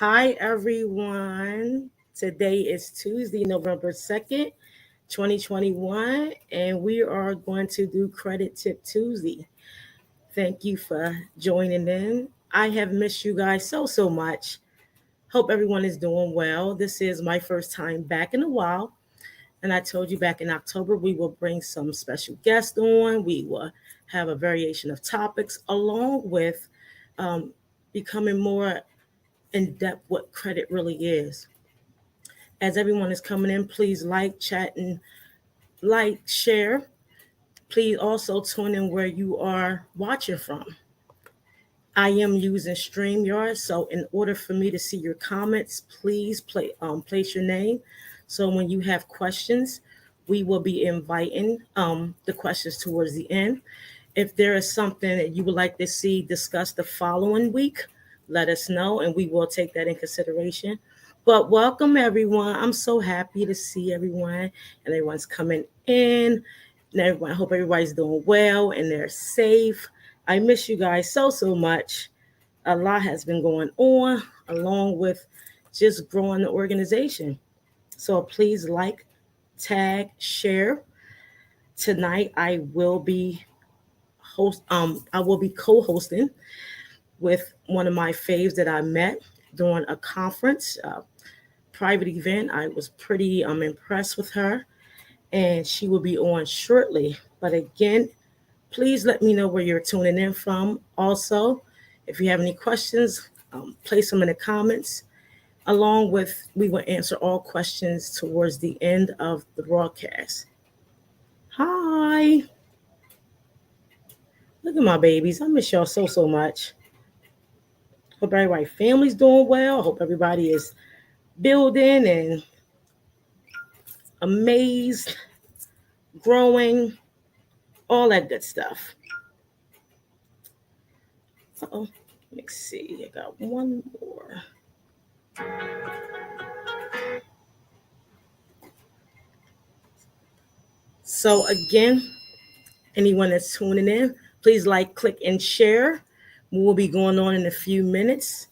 Hi, everyone. Today is Tuesday, November 2nd, 2021, and we are going to do Credit Tip Tuesday. Thank you for joining in. I have missed you guys so much. Hope everyone is doing well. This is my first time back in a while, and I told you back in October we will bring some special guests on. We will have a variation of topics along with um, becoming more in depth what credit really is. As everyone is coming in, please like, chat, and share. Please also tune in where you are watching from. I am using StreamYard, so in order for me to see your comments, please place your name. So when you have questions, we will be inviting the questions towards the end. If there is something that you would like to see discussed the following week, let us know and we will take that in consideration. But welcome everyone. I'm so happy to see everyone and everyone's coming in. And everyone, I hope everybody's doing well and they're safe. I miss you guys so much. A lot has been going on along with just growing the organization. So please like, tag, share. Tonight I will be co-hosting with one of my faves that I met during a conference, private event. I was pretty impressed with her, and she will be on shortly. But again, please let me know where you're tuning in from. Also, if you have any questions, place them in the comments. Along with, we will answer all questions towards the end of the broadcast. Hi, look at my babies. I miss y'all so much. Hope everybody family's doing well. Hope everybody is building and amazed, growing, all that good stuff. Oh, let's see. I got one more. So again, anyone that's tuning in, please like, click, and share. We'll be going on in a few minutes.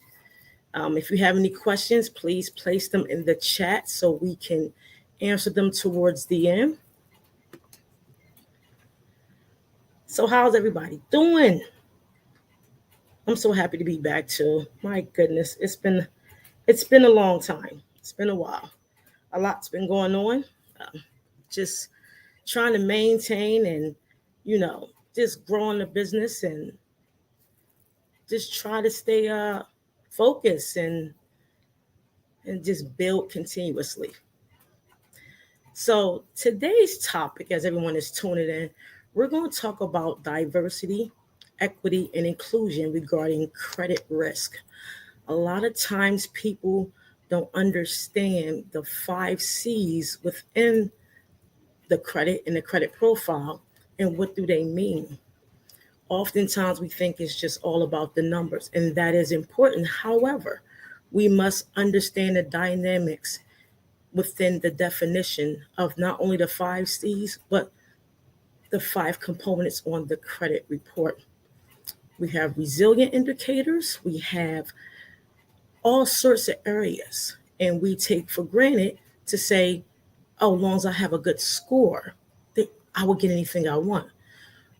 If you have any questions, please place them in the chat so we can answer them towards the end. So how's everybody doing? I'm so happy to be back too. My goodness, it's been a long time. It's been a while. A lot's been going on. Just trying to maintain and just growing the business and just try to stay focused and just build continuously. So today's topic, as everyone is tuning in, we're going to talk about diversity, equity, and inclusion regarding credit risk. A lot of times people don't understand the 5 C's within the credit and the credit profile and what do they mean. Oftentimes we think it's just all about the numbers, and that is important. However, we must understand the dynamics within the definition of not only the 5 C's, but the 5 components on the credit report. We have resilient indicators, we have all sorts of areas, and we take for granted to say, oh, as long as I have a good score, I will get anything I want.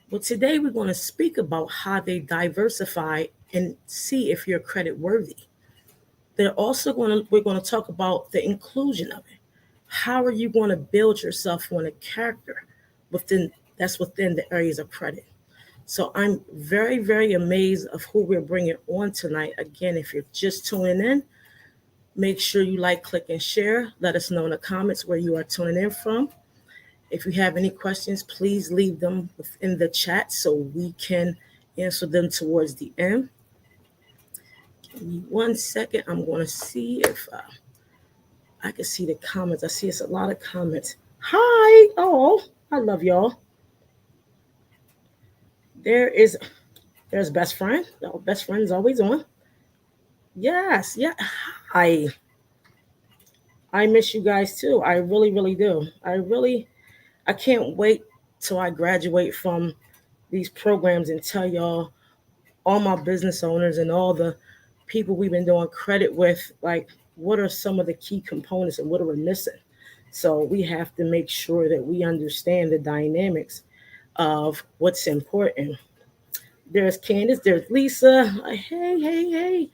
Well, today we're going to speak about how they diversify and see if you're credit worthy. We're going to talk about the inclusion of it. How are you going to build yourself on a character within the areas of credit? So I'm very amazed of who we're bringing on tonight. Again, if you're just tuning in, make sure you like, click, and share. Let us know in the comments where you are tuning in from. If you have any questions, please leave them within the chat so we can answer them towards the end. Give me 1 second. I'm going to see if I can see the comments. I see it's a lot of comments. Hi. Oh, I love y'all. There's best friend. Oh, best friend is always on. Yes. Yeah. I miss you guys too. I really do. I can't wait till I graduate from these programs and tell y'all, all my business owners and all the people we've been doing credit with, like what are some of the key components and what are we missing. So we have to make sure that we understand the dynamics of what's important. There's Candace, there's Lisa. Hey, hey, hey.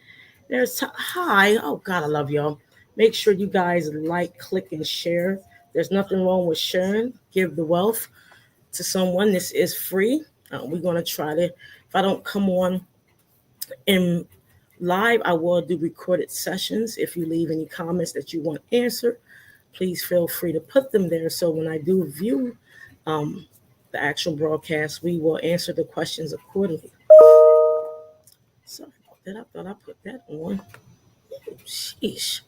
There's hi. Oh God, I love y'all. Make sure you guys like, click, and share. There's nothing wrong with sharing. Give the wealth to someone. This is free. We're gonna try to. If I don't come on in live, I will do recorded sessions. If you leave any comments that you want answered, please feel free to put them there. So when I do view the actual broadcast, we will answer the questions accordingly. Sorry about that. I thought I put that on. Sheesh.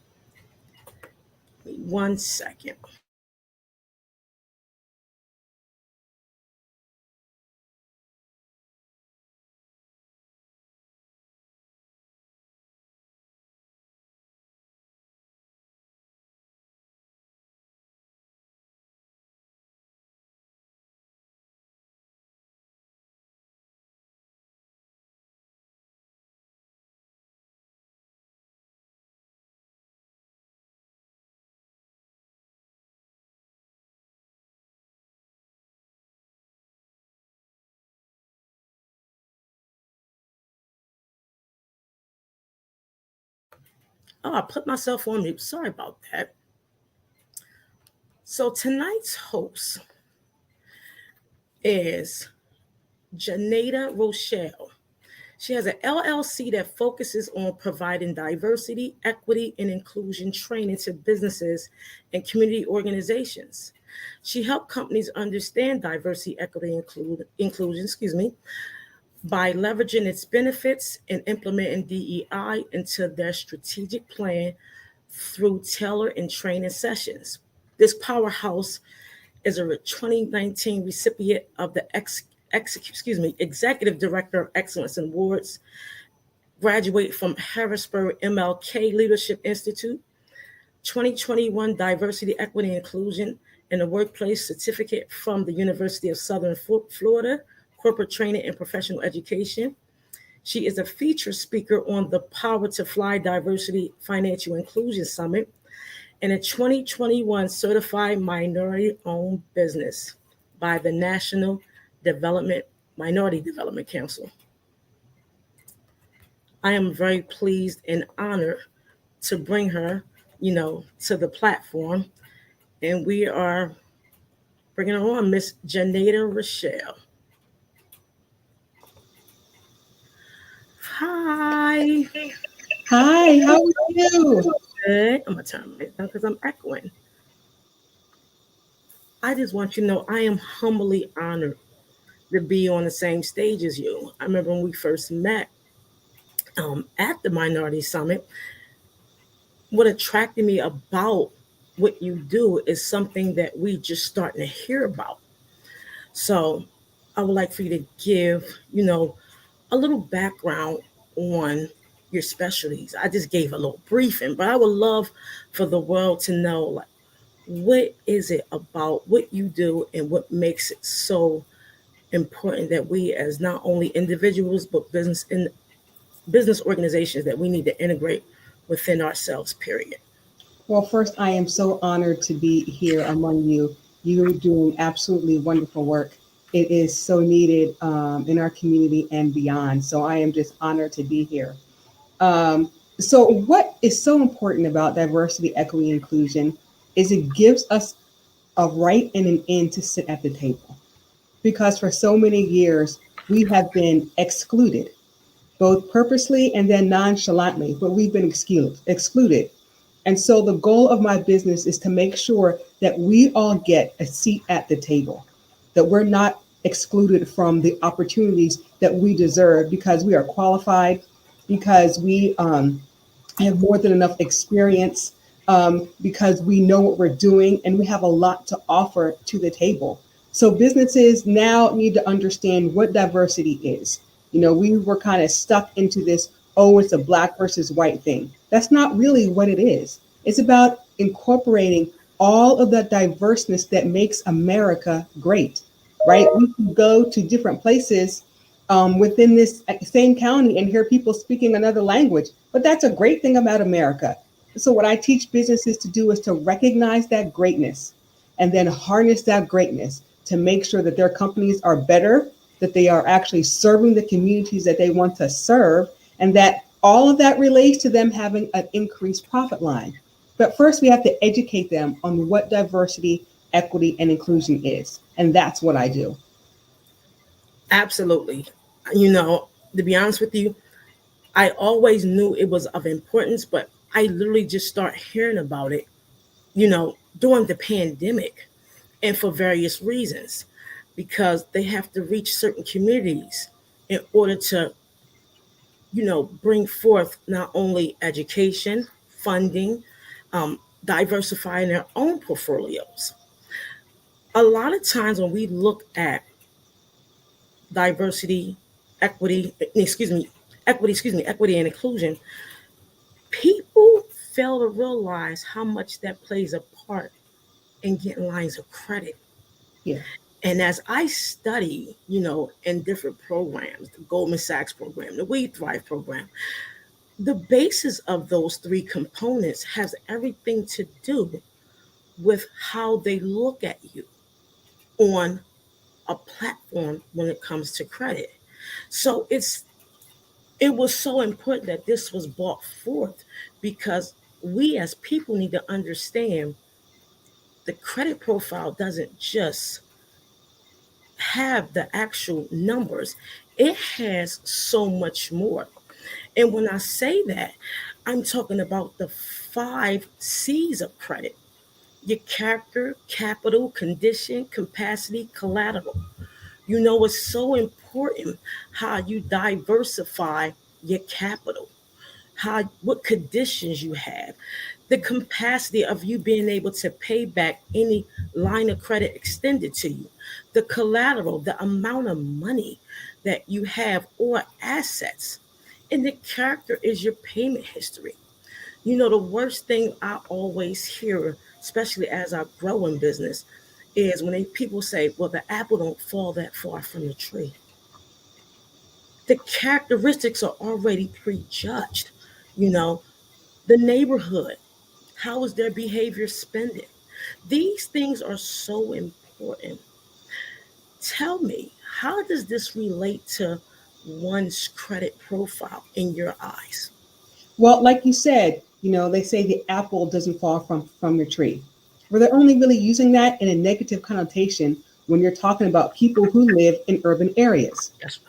1 second. Oh, I put myself on mute. Sorry about that. So tonight's host is Janeda Rochelle. She has an LLC that focuses on providing diversity, equity, and inclusion training to businesses and community organizations. She helped companies understand diversity, equity, inclusion, by leveraging its benefits and implementing DEI into their strategic plan through tailored and training sessions. This powerhouse is a 2019 recipient of the Executive Director of Excellence Awards, graduate from Harrisburg MLK Leadership Institute, 2021 Diversity, Equity, and Inclusion in the Workplace Certificate from the University of Southern Florida, Corporate Training and Professional Education. She is a featured speaker on the Power to Fly Diversity Financial Inclusion Summit and a 2021 Certified Minority-Owned Business by the National Minority Development Council. I am very pleased and honored to bring her, to the platform. And we are bringing her on, Miss Janeda Rochelle. Hi. Hi, how are you? Good. I'm going to turn it down because I'm echoing. I just want you to know I am humbly honored to be on the same stage as you. I remember when we first met at the Minority Summit, what attracted me about what you do is something that we just starting to hear about. So I would like for you to give, a little background on your specialties. I just gave a little briefing, but I would love for the world to know, like, what is it about what you do and what makes it so important that we, as not only individuals but business organizations, that we need to integrate within ourselves, period. Well, first, I am so honored to be here among you. You're doing absolutely wonderful work. It is so needed in our community and beyond. So I am just honored to be here. So, what is so important about diversity, equity, inclusion is it gives us a right and an end to sit at the table. Because for so many years, we have been excluded, both purposely and then nonchalantly, but we've been excluded. And so the goal of my business is to make sure that we all get a seat at the table, that we're not excluded from the opportunities that we deserve because we are qualified, because we have more than enough experience, because we know what we're doing and we have a lot to offer to the table. So businesses now need to understand what diversity is. We were kind of stuck into this, oh, it's a black versus white thing. That's not really what it is. It's about incorporating all of the diverseness that makes America great, right? We can go to different places within this same county and hear people speaking another language. But that's a great thing about America. So what I teach businesses to do is to recognize that greatness and then harness that greatness to make sure that their companies are better, that they are actually serving the communities that they want to serve, and that all of that relates to them having an increased profit line. But first, we have to educate them on what diversity, equity, and inclusion is. And that's what I do. Absolutely. You know, to be honest with you, I always knew it was of importance, but I literally just start hearing about it, during the pandemic and for various reasons, because they have to reach certain communities in order to, bring forth not only education, funding, diversifying their own portfolios. A lot of times when we look at diversity, equity, equity and inclusion, people fail to realize how much that plays a part in getting lines of credit. Yeah. And as I study, in different programs, the Goldman Sachs program, the We Thrive program, the basis of those three components has everything to do with how they look at you on a platform when it comes to credit. So it was so important that this was brought forth because we as people need to understand the credit profile doesn't just have the actual numbers, it has so much more. And when I say that, I'm talking about the 5 C's of credit: your character, capital, condition, capacity, collateral. It's so important how you diversify your capital, what conditions you have, the capacity of you being able to pay back any line of credit extended to you, the collateral, the amount of money that you have or assets, and the character is your payment history. The worst thing I always hear, especially as I grow in business, is when people say, well, the apple don't fall that far from the tree. The characteristics are already prejudged. You know, the neighborhood, how is their behavior spending? These things are so important. Tell me, how does this relate to one's credit profile in your eyes? Well, like you said, they say the apple doesn't fall from the tree. Well, they're only really using that in a negative connotation when you're talking about people who live in urban areas. Yes.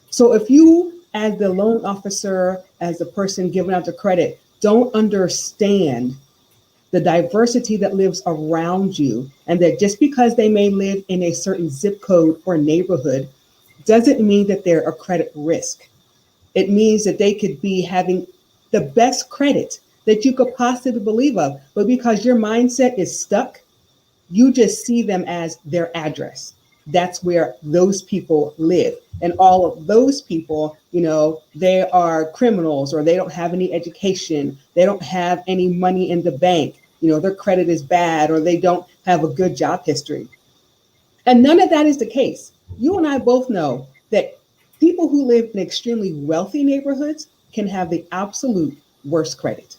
So if you, as the loan officer, as the person giving out the credit, don't understand the diversity that lives around you, and that just because they may live in a certain zip code or neighborhood doesn't mean that they're a credit risk. It means that they could be having the best credit that you could possibly believe of, but because your mindset is stuck, you just see them as their address. That's where those people live. And all of those people, they are criminals, or they don't have any education. They don't have any money in the bank. Their credit is bad, or they don't have a good job history. And none of that is the case. You and I both know that people who live in extremely wealthy neighborhoods can have the absolute worst credit,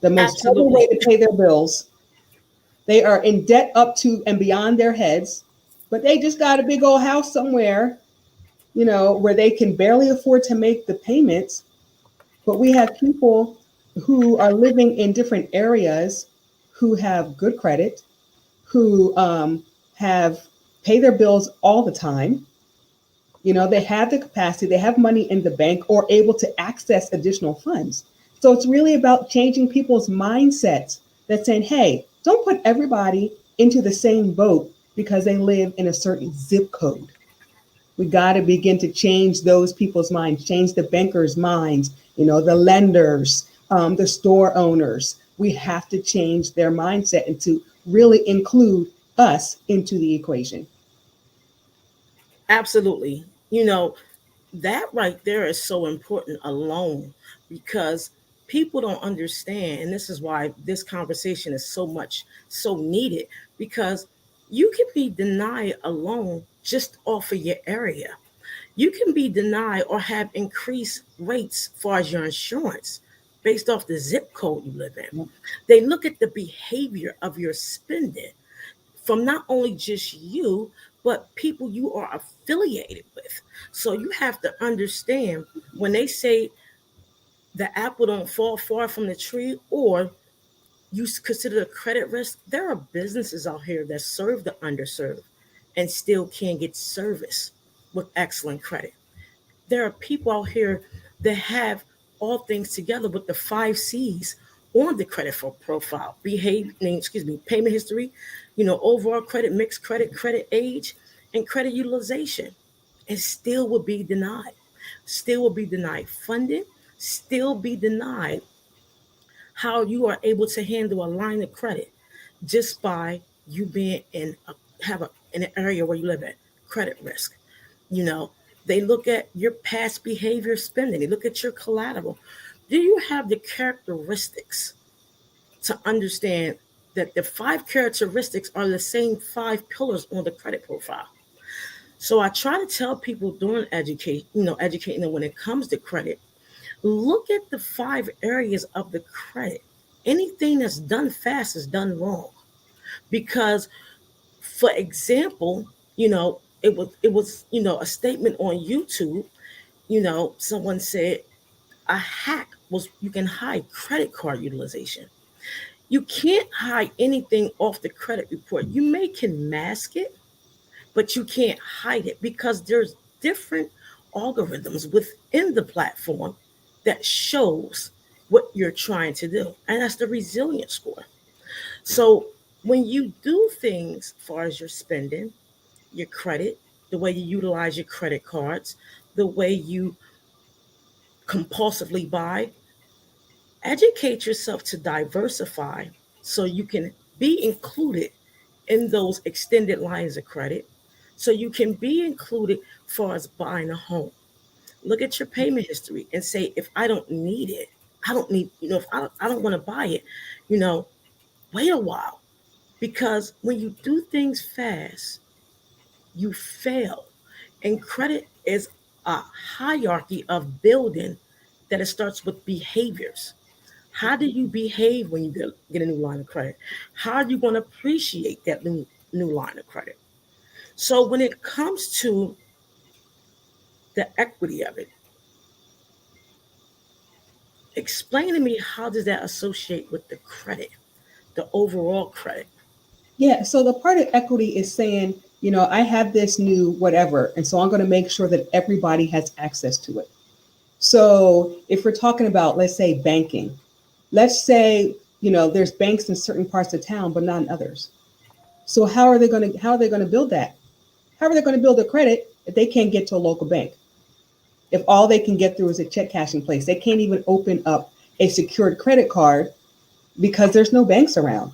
the most trouble Absolutely. way to pay their bills. They are in debt up to and beyond their heads, but they just got a big old house somewhere, where they can barely afford to make the payments. But we have people who are living in different areas who have good credit, who have pay their bills all the time. They have the capacity, they have money in the bank or able to access additional funds. So it's really about changing people's mindsets that saying, hey, don't put everybody into the same boat because they live in a certain zip code. We got to begin to change those people's minds, change the bankers' minds, the lenders, the store owners. We have to change their mindset and to really include us into the equation. Absolutely. That right there is so important alone because people don't understand. And this is why this conversation is so needed, because you can be denied a loan just off of your area. You can be denied or have increased rates as far as your insurance based off the zip code you live in. They look at the behavior of your spending from not only just you, but people you are affiliated with. So you have to understand when they say the apple don't fall far from the tree, or you consider a credit risk, there are businesses out here that serve the underserved and still can get service with excellent credit. There are people out here that have all things together with the 5 C's on the credit profile: payment history, overall credit, mixed credit, credit age, and credit utilization, and still will be denied. Still will be denied funding, still be denied how you are able to handle a line of credit just by you being in an area where you live at credit risk. You know, they look at your past behavior spending, they look at your collateral. Do you have the characteristics to understand that the 5 characteristics are the same 5 pillars on the credit profile? So I try to tell people during educating them when it comes to credit, look at the 5 areas of the credit. Anything that's done fast is done wrong. Because, for example, it was a statement on YouTube. Someone said a hack was you can hide credit card utilization. You can't hide anything off the credit report. You can mask it, but you can't hide it because there's different algorithms within the platform that shows what you're trying to do. And that's the resilience score. So when you do things as far as your spending, your credit, the way you utilize your credit cards, the way you compulsively buy, educate yourself to diversify so you can be included in those extended lines of credit, so you can be included as far as buying a home. Look at your payment history and say, if I don't need it, I don't need, if I don't want to buy it, wait a while. Because when you do things fast, you fail. And credit is a hierarchy of building that it starts with behaviors. How do you behave when you get a new line of credit? How are you going to appreciate that new line of credit? So when it comes to the equity of it, explain to me, how does that associate with the credit, the overall credit? Yeah, so the part of equity is saying, I have this new whatever, and so I'm going to make sure that everybody has access to it. So if we're talking about, let's say, banking, let's say, there's banks in certain parts of town, but not in others. So how are they going to build that? How are they going to build a credit if they can't get to a local bank? If all they can get through is a check cashing place, they can't even open up a secured credit card because there's no banks around.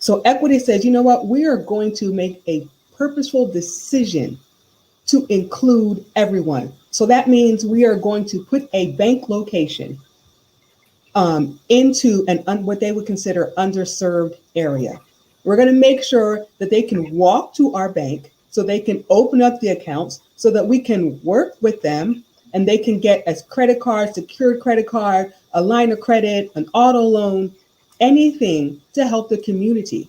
So equity says, you know what, we are going to make a purposeful decision to include everyone. So that means we are going to put a bank location into what they would consider underserved area. We're going to make sure that they can walk to our bank so they can open up the accounts so that we can work with them and they can get a credit card, secured credit card, a line of credit, an auto loan, anything to help the community.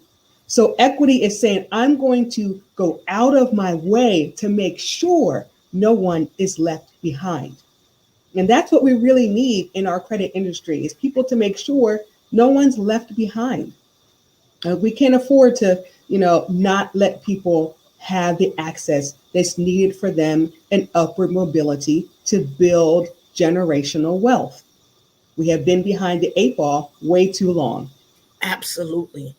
So equity is saying, I'm going to go out of my way to make sure no one is left behind. And that's what we really need in our credit industry, is people to make sure no one's left behind. We can't afford to, not let people have the access that's needed for them and upward mobility to build generational wealth. We have been behind the 8 ball way too long. Absolutely.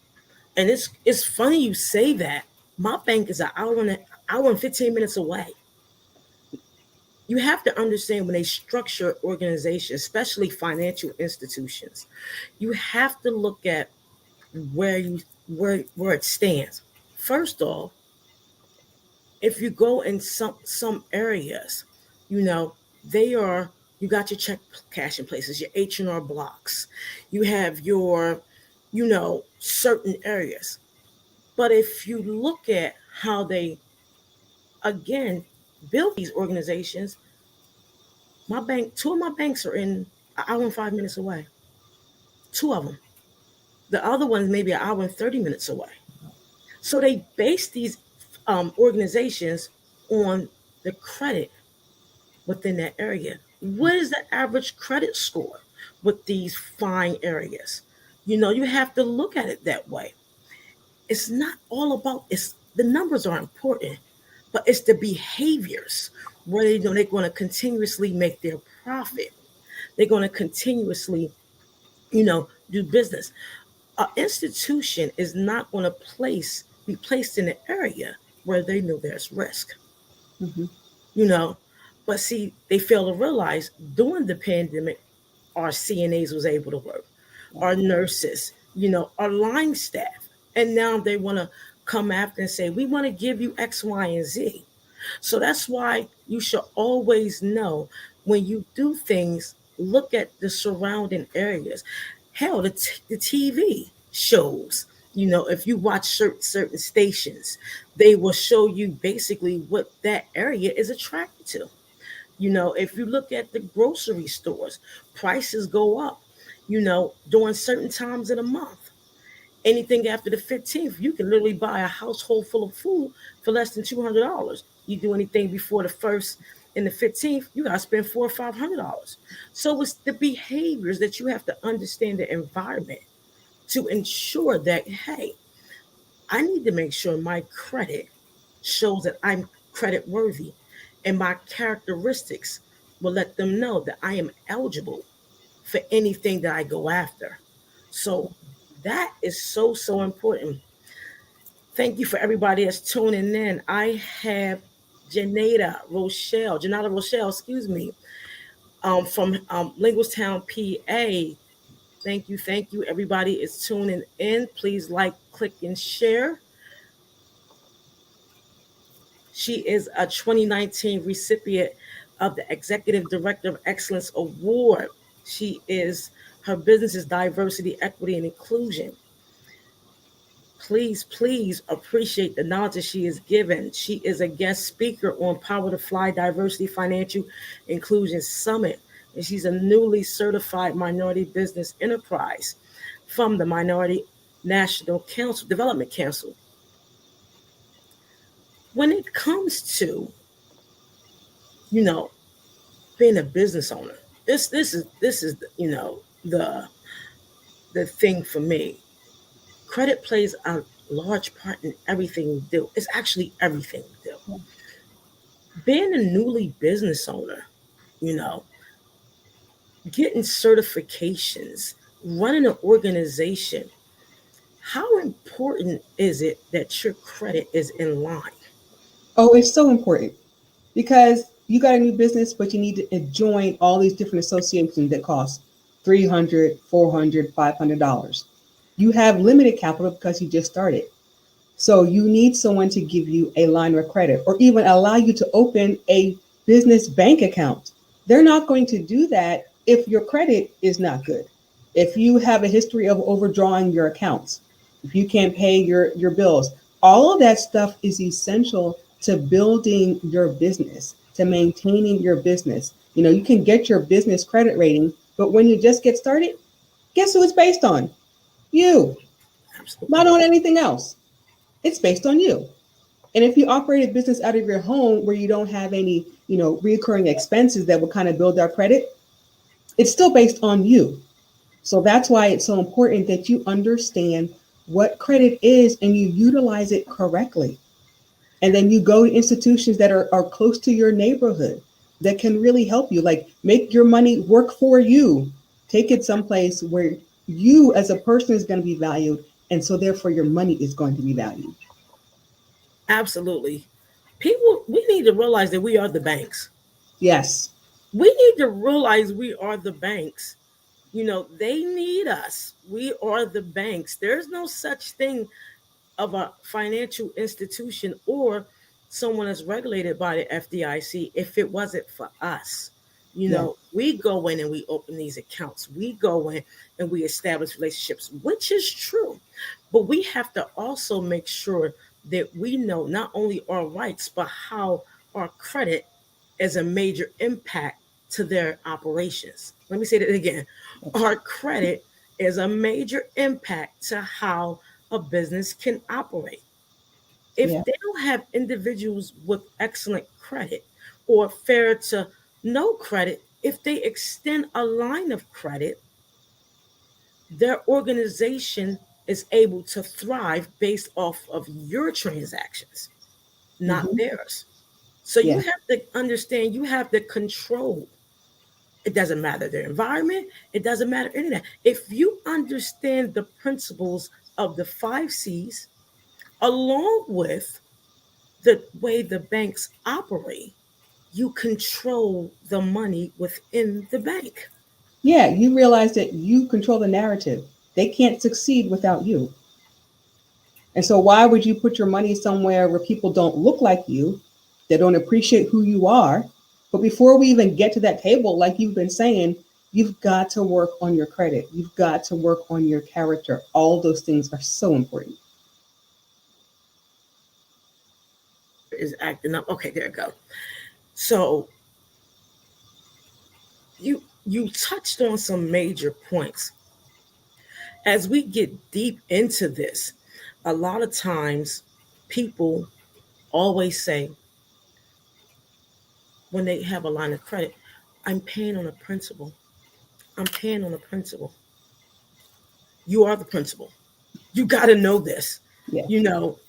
And it's funny you say that. My bank is an hour and 15 minutes away. You have to understand, when they structure organizations, especially financial institutions, you have to look at where it stands. First off, if you go in some areas, they are, you got your check cashing places, your H&R blocks, you have your certain areas. But if you look at how they, again, build these organizations, two of my banks are in an hour and 5 minutes away. Two of them. The other one's maybe an hour and 30 minutes away. So they base these organizations on the credit within that area. What is the average credit score with these fine areas? You have to look at it that way. It's not all about it's the numbers are important, but it's the behaviors where they're going to continuously make their profit. They're going to continuously, do business. An institution is not going to be placed in an area where they know there's risk. Mm-hmm. You know, but see, they fail to realize during the pandemic, our CNAs was able to work, our nurses, our line staff, and now they want to come after and say, we want to give you X, Y, and Z. So that's why you should always know when you do things, look at the surrounding areas. Hell, the TV shows, if you watch certain stations, they will show you basically what that area is attracted to. If you look at the grocery stores, prices go up, during certain times of the month. Anything after the 15th, you can literally buy a household full of food for less than $200. You do anything before the 1st and the 15th, you got to spend $400 or $500. So it's the behaviors that you have to understand the environment to ensure that, hey, I need to make sure my credit shows that I'm credit worthy, and my characteristics will let them know that I am eligible for anything that I go after. So that is so, so important. Thank you for everybody that's tuning in. I have Janata Rochelle, excuse me, from Linguistown, PA. Thank you. Everybody is tuning in. Please like, click, and share. She is a 2019 recipient of the Executive Director of Excellence Award. Her business is diversity, equity, and inclusion. Please appreciate the knowledge that she is given. She is a guest speaker on Power to Fly Diversity Financial Inclusion Summit, and she's a newly certified minority business enterprise from the Minority National Council, Development Council. When it comes to, being a business owner, this is the thing for me. Credit plays a large part in everything we do. It's actually everything we do. Being a newly business owner, getting certifications, running an organization, how important is it that your credit is in line? Oh, it's so important because you got a new business, but you need to join all these different associations that cost $300, $400, $500. You have limited capital because you just started. So you need someone to give you a line of credit or even allow you to open a business bank account. They're not going to do that if your credit is not good. If you have a history of overdrawing your accounts, if you can't pay your bills, all of that stuff is essential to building your business, to maintaining your business. You can get your business credit rating, but when you just get started, guess who it's based on? You. Absolutely. Not on anything else. It's based on you. And if you operate a business out of your home where you don't have any, recurring expenses that will kind of build our credit, it's still based on you. So that's why it's so important that you understand what credit is and you utilize it correctly. And then you go to institutions that are close to your neighborhood that can really help you, like make your money work for you. Take it someplace where you as a person is going to be valued. And so therefore your money is going to be valued. Absolutely. We need to realize that we are the banks. Yes. We need to realize we are the banks. They need us. We are the banks. There's no such thing of a financial institution or someone that's regulated by the FDIC if it wasn't for us. We go in and we open these accounts. We go in and we establish relationships, which is true. But we have to also make sure that we know not only our rights, but how our credit as a major impact to their operations. Let me say that again. Our credit is a major impact to how a business can operate. If Yeah. they don't have individuals with excellent credit or fair to no credit, if they extend a line of credit, their organization is able to thrive based off of your transactions, not Hmm. theirs. So you Yeah. have to understand, you have to control. It doesn't matter the environment, it doesn't matter any of that. If you understand the principles of the 5 C's, along with the way the banks operate, you control the money within the bank. Yeah. You realize that you control the narrative. They can't succeed without you. And so, why would you put your money somewhere where people don't look like you, they don't appreciate who you are? But before we even get to that table, like you've been saying, you've got to work on your credit. You've got to work on your character. All those things are so important. Is acting up. Okay, there you go. So you touched on some major points. As we get deep into this, a lot of times people always say when they have a line of credit, I'm paying on a principal. I'm paying on a principal. You are the principal. You got to know this. Yeah.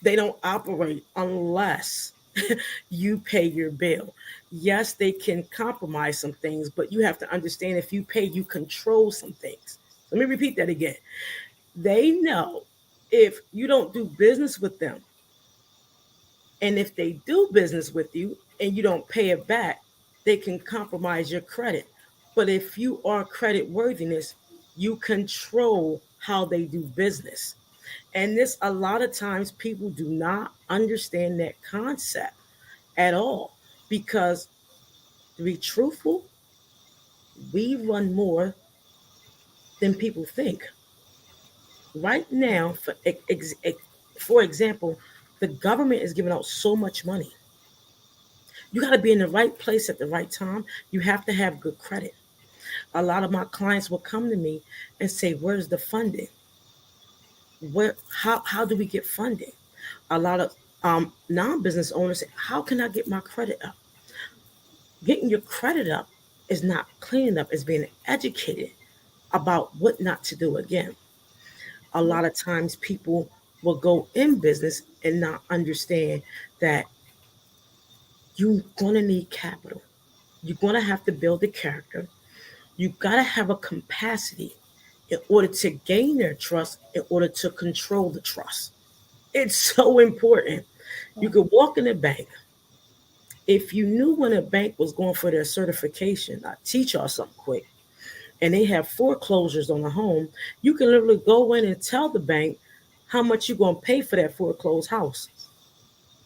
They don't operate unless you pay your bill. Yes, they can compromise some things, but you have to understand if you pay, you control some things. Let me repeat that again. They know if you don't do business with them, and if they do business with you and you don't pay it back, they can compromise your credit. But if you are credit worthiness, you control how they do business. And this, a lot of times, people do not understand that concept at all because, to be truthful, we run more than people think. Right now, for example, the government is giving out so much money. You got to be in the right place at the right time. You have to have good credit. A lot of my clients will come to me and say, "Where's the funding? How do we get funding?" A lot of non-business owners say, "How can I get my credit up?" Getting your credit up is not cleaning up; it's being educated about what not to do again. A lot of times, people will go in business and not understand that you're gonna need capital. You're gonna have to build a character. You gotta have a capacity in order to gain their trust, in order to control the trust. It's so important. You could walk in a bank. If you knew when a bank was going for their certification, I teach y'all something quick, and they have foreclosures on a home, you can literally go in and tell the bank how much you're going to pay for that foreclosed house.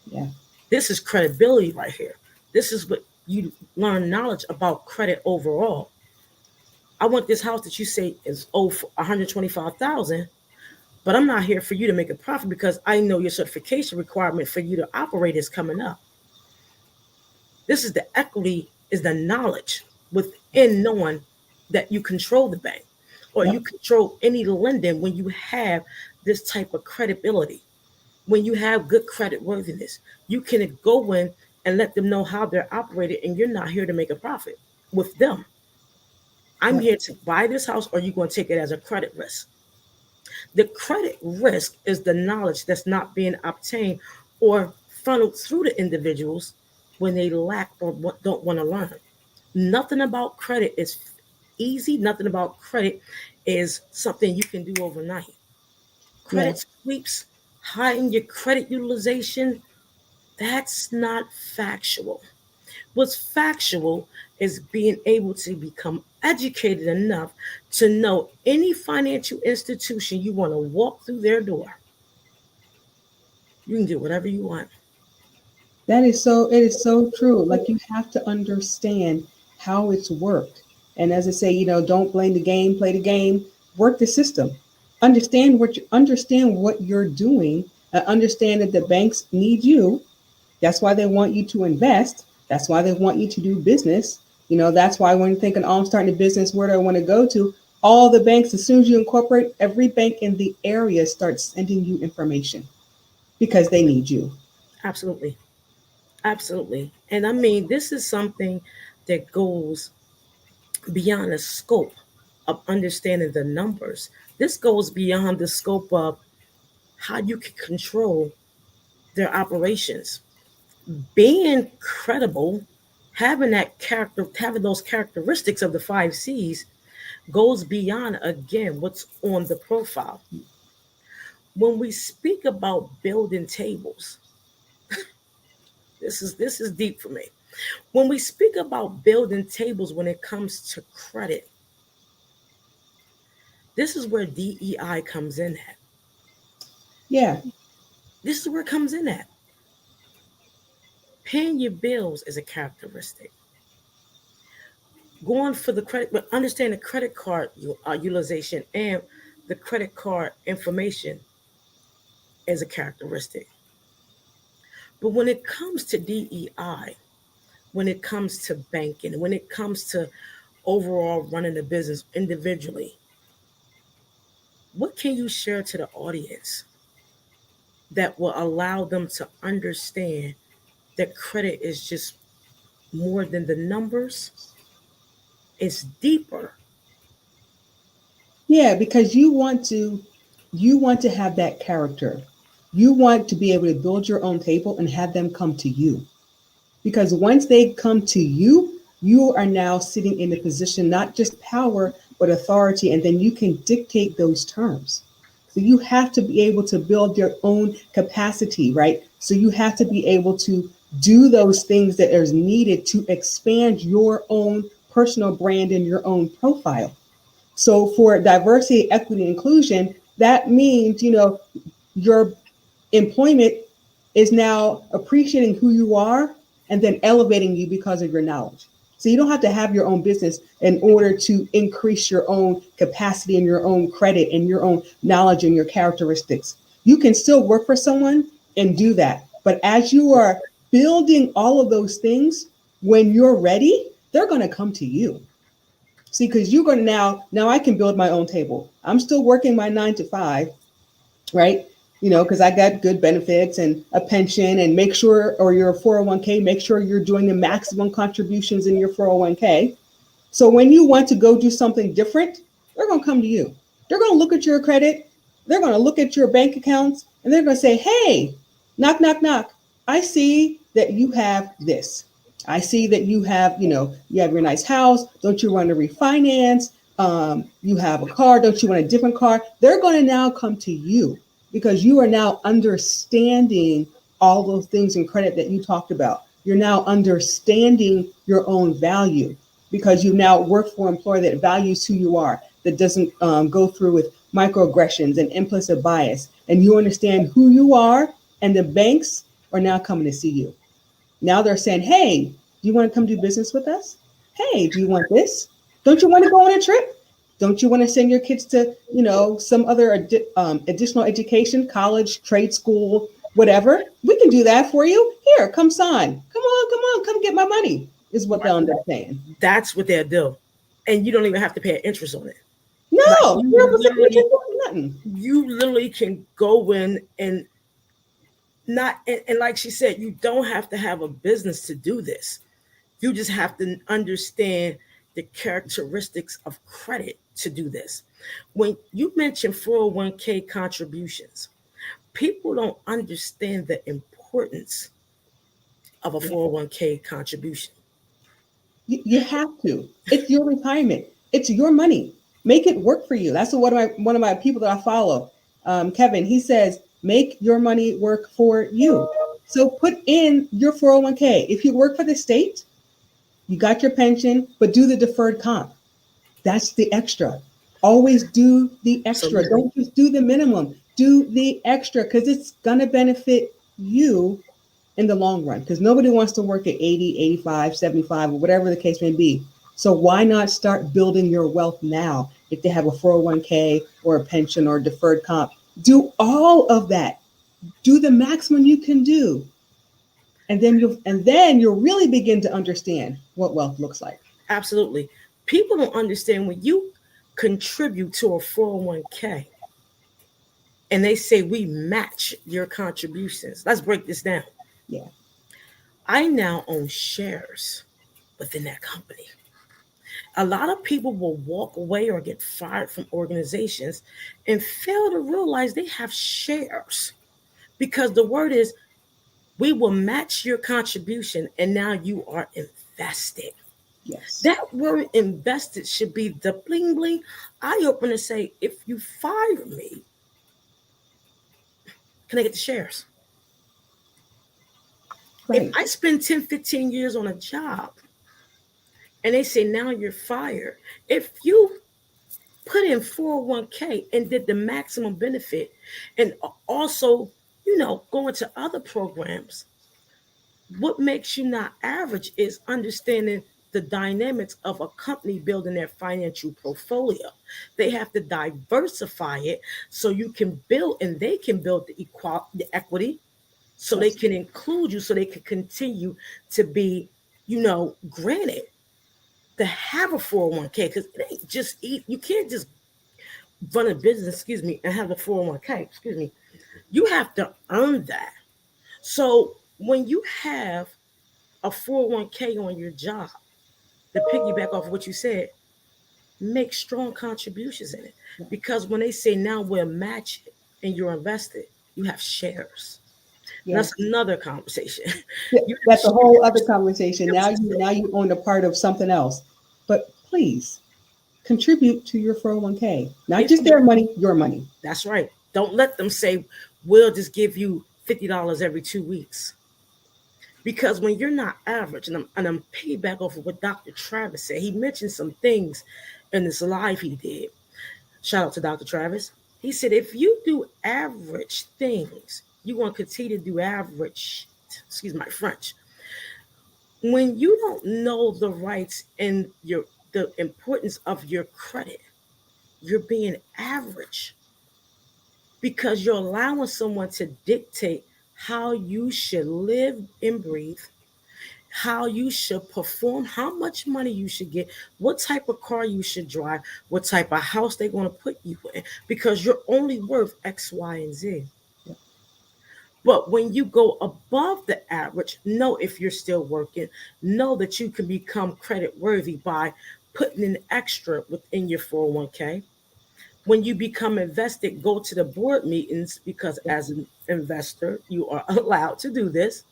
Yeah. This is credibility right here. This is what you learn knowledge about credit overall. I want this house that you say is for 125,000, but I'm not here for you to make a profit because I know your certification requirement for you to operate is coming up. This is the equity, is the knowledge within knowing that you control the bank or Yep. you control any lending when you have this type of credibility. When you have good credit worthiness, you can go in and let them know how they're operated, and you're not here to make a profit with them. I'm Yep. here to buy this house, or you're going to take it as a credit risk. The credit risk is the knowledge that's not being obtained or funneled through the individuals when they lack or don't want to learn. Nothing about credit is easy. Nothing about credit is something you can do overnight. Yeah. Credit sweeps, hiding your credit utilization, that's not factual. What's factual is being able to become educated enough to know any financial institution you want to walk through their door, you can do whatever you want. That is so, it is so true. Like you have to understand how it's worked. And as I say, don't blame the game, play the game, work the system. Understand what you're doing, understand that the banks need you, That's why they want you to invest. That's why they want you to do business. That's why when you're thinking, oh, I'm starting a business, where do I want to go to? All the banks, as soon as you incorporate, every bank in the area starts sending you information because they need you. Absolutely. Absolutely. And I mean, this is something that goes beyond the scope of understanding the numbers. This goes beyond the scope of how you can control their operations. Being credible, having those characteristics of the 5 C's goes beyond, again, what's on the profile. When we speak about building tables, this is deep for me. When we speak about building tables when it comes to credit, this is where DEI comes in at. Yeah. This is where it comes in at. Paying your bills is a characteristic. Going for the credit, but understand the credit card utilization and the credit card information is a characteristic. But when it comes to DEI, when it comes to banking, when it comes to overall running a business individually, what can you share to the audience that will allow them to understand that credit is just more than the numbers? It's deeper. Yeah, because you want to have that character. You want to be able to build your own table and have them come to you. Because once they come to you, you are now sitting in a position, not just power, but authority, and then you can dictate those terms. So you have to be able to build your own capacity, right? So you have to be able to do those things that are needed to expand your own personal brand and your own profile. So for diversity, equity, inclusion, that means, your employment is now appreciating who you are and then elevating you because of your knowledge. So you don't have to have your own business in order to increase your own capacity and your own credit and your own knowledge and your characteristics. You can still work for someone and do that. But as you are building all of those things, when you're ready, they're going to come to you. See, because you're going to now I can build my own table. I'm still working my 9 to 5, right? Because I got good benefits and a pension, and make sure, or your 401k, make sure you're doing the maximum contributions in your 401k. So when you want to go do something different, they're going to come to you. They're going to look at your credit. They're going to look at your bank accounts, and they're going to say, hey, knock, knock, knock. I see that you have this. I see that you have your nice house. Don't you want to refinance? You have a car. Don't you want a different car? They're going to now come to you because you are now understanding all those things in credit that you talked about. You're now understanding your own value because you now work for an employer that values who you are, that doesn't go through with microaggressions and implicit bias. And you understand who you are, and the banks are now coming to see you. Now they're saying, hey, do you want to come do business with us? Hey, do you want this? Don't you want to go on a trip? Don't you want to send your kids to, some other additional education, college, trade school, whatever? We can do that for you. Here, come sign. Come on, come get my money, is what they'll end up saying. That's what they'll do. And you don't even have to pay interest on it. No, nothing. You literally can go in and not, and like she said, you don't have to have a business to do this. You just have to understand the characteristics of credit to do this. When you mention 401k contributions, people don't understand the importance of a 401k contribution. You have to. It's your retirement. It's your money. Make it work for you. That's what one of my people that I follow, Kevin, he says, make your money work for you. So put in your 401k. If you work for the state, you got your pension, but do the deferred comp. That's the extra. Always do the extra. Absolutely. Don't just do the minimum. Do the extra because it's going to benefit you in the long run, because nobody wants to work at 80, 85, 75, or whatever the case may be. So why not start building your wealth now? If they have a 401k or a pension or a deferred comp, do all of that. Do the maximum you can do. And then you'll really begin to understand what wealth looks like. Absolutely. People don't understand when you contribute to a 401k and they say we match your contributions. Let's break this down. Yeah. I now own shares within that company. A lot of people will walk away or get fired from organizations and fail to realize they have shares because the word is we will match your contribution and now you are invested. Yes. That word invested should be the bling bling eye opener. Say, if you fire me, can I get the shares? Right. If I spend 10, 15 years on a job and they say now you're fired, if you put in 401k and did the maximum benefit and also, go into other programs, what makes you not average is understanding the dynamics of a company building their financial portfolio. They have to diversify it so you can build and they can build the equity so they Yes. can include you so they can continue to be, granted to have a 401k because it ain't just eat. You can't just run a business, and have a 401k, You have to earn that. So when you have a 401k on your job, to piggyback off of what you said, make strong contributions in it. Because when they say now we'll match it and you're invested, you have shares. Yeah. That's another conversation. That's a whole other conversation. Now you own a part of something else. But please contribute to your 401k. Not just their money, your money. That's right. Don't let them say, we'll just give you $50 every 2 weeks. Because when you're not average, and I'm piggyback off of what Dr. Travis said, he mentioned some things in this live he did. Shout out to Dr. Travis. He said, if you do average things, you want to continue to do average, excuse my French. When you don't know the rights and the importance of your credit, you're being average because you're allowing someone to dictate how you should live and breathe, how you should perform, how much money you should get, what type of car you should drive, what type of house they're going to put you in, because you're only worth X, Y, and Z. Yep. But when you go above the average, know if you're still working, know that you can become credit worthy by putting in extra within your 401k. When you become invested, go to the board meetings because as an investor, you are allowed to do this.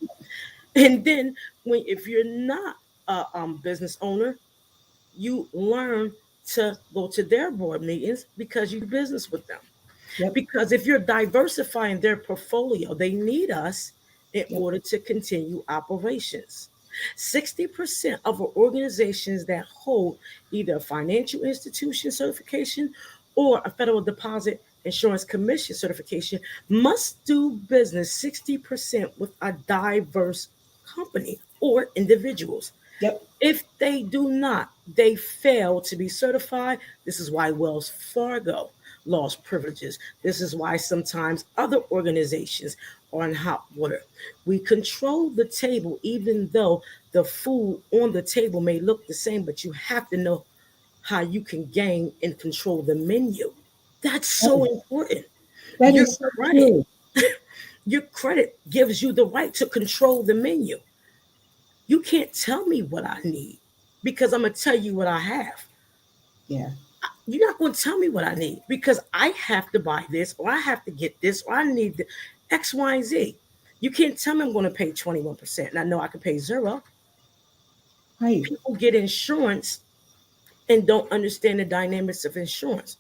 And then if you're not a business owner, you learn to go to their board meetings because you do business with them. Yep. Because if you're diversifying their portfolio, they need us in Yep. order to continue operations. 60% of organizations that hold either a financial institution certification or a federal deposit insurance commission certification must do business 60% with a diverse company or individuals. Yep. If they do not, they fail to be certified. This is why Wells Fargo lost privileges. This is why sometimes other organizations are in hot water. We control the table, even though the food on the table may look the same, but you have to know how you can gain and control the menu. That's so important. That Your is so credit, true. your credit gives you the right to control the menu. You can't tell me what I need because I'm going to tell you what I have. Yeah. You're not going to tell me what I need because I have to buy this or I have to get this or I need the X, Y, and Z. You can't tell me I'm going to pay 21%. And I know I can pay zero. Right. People get insurance and don't understand the dynamics of insurance.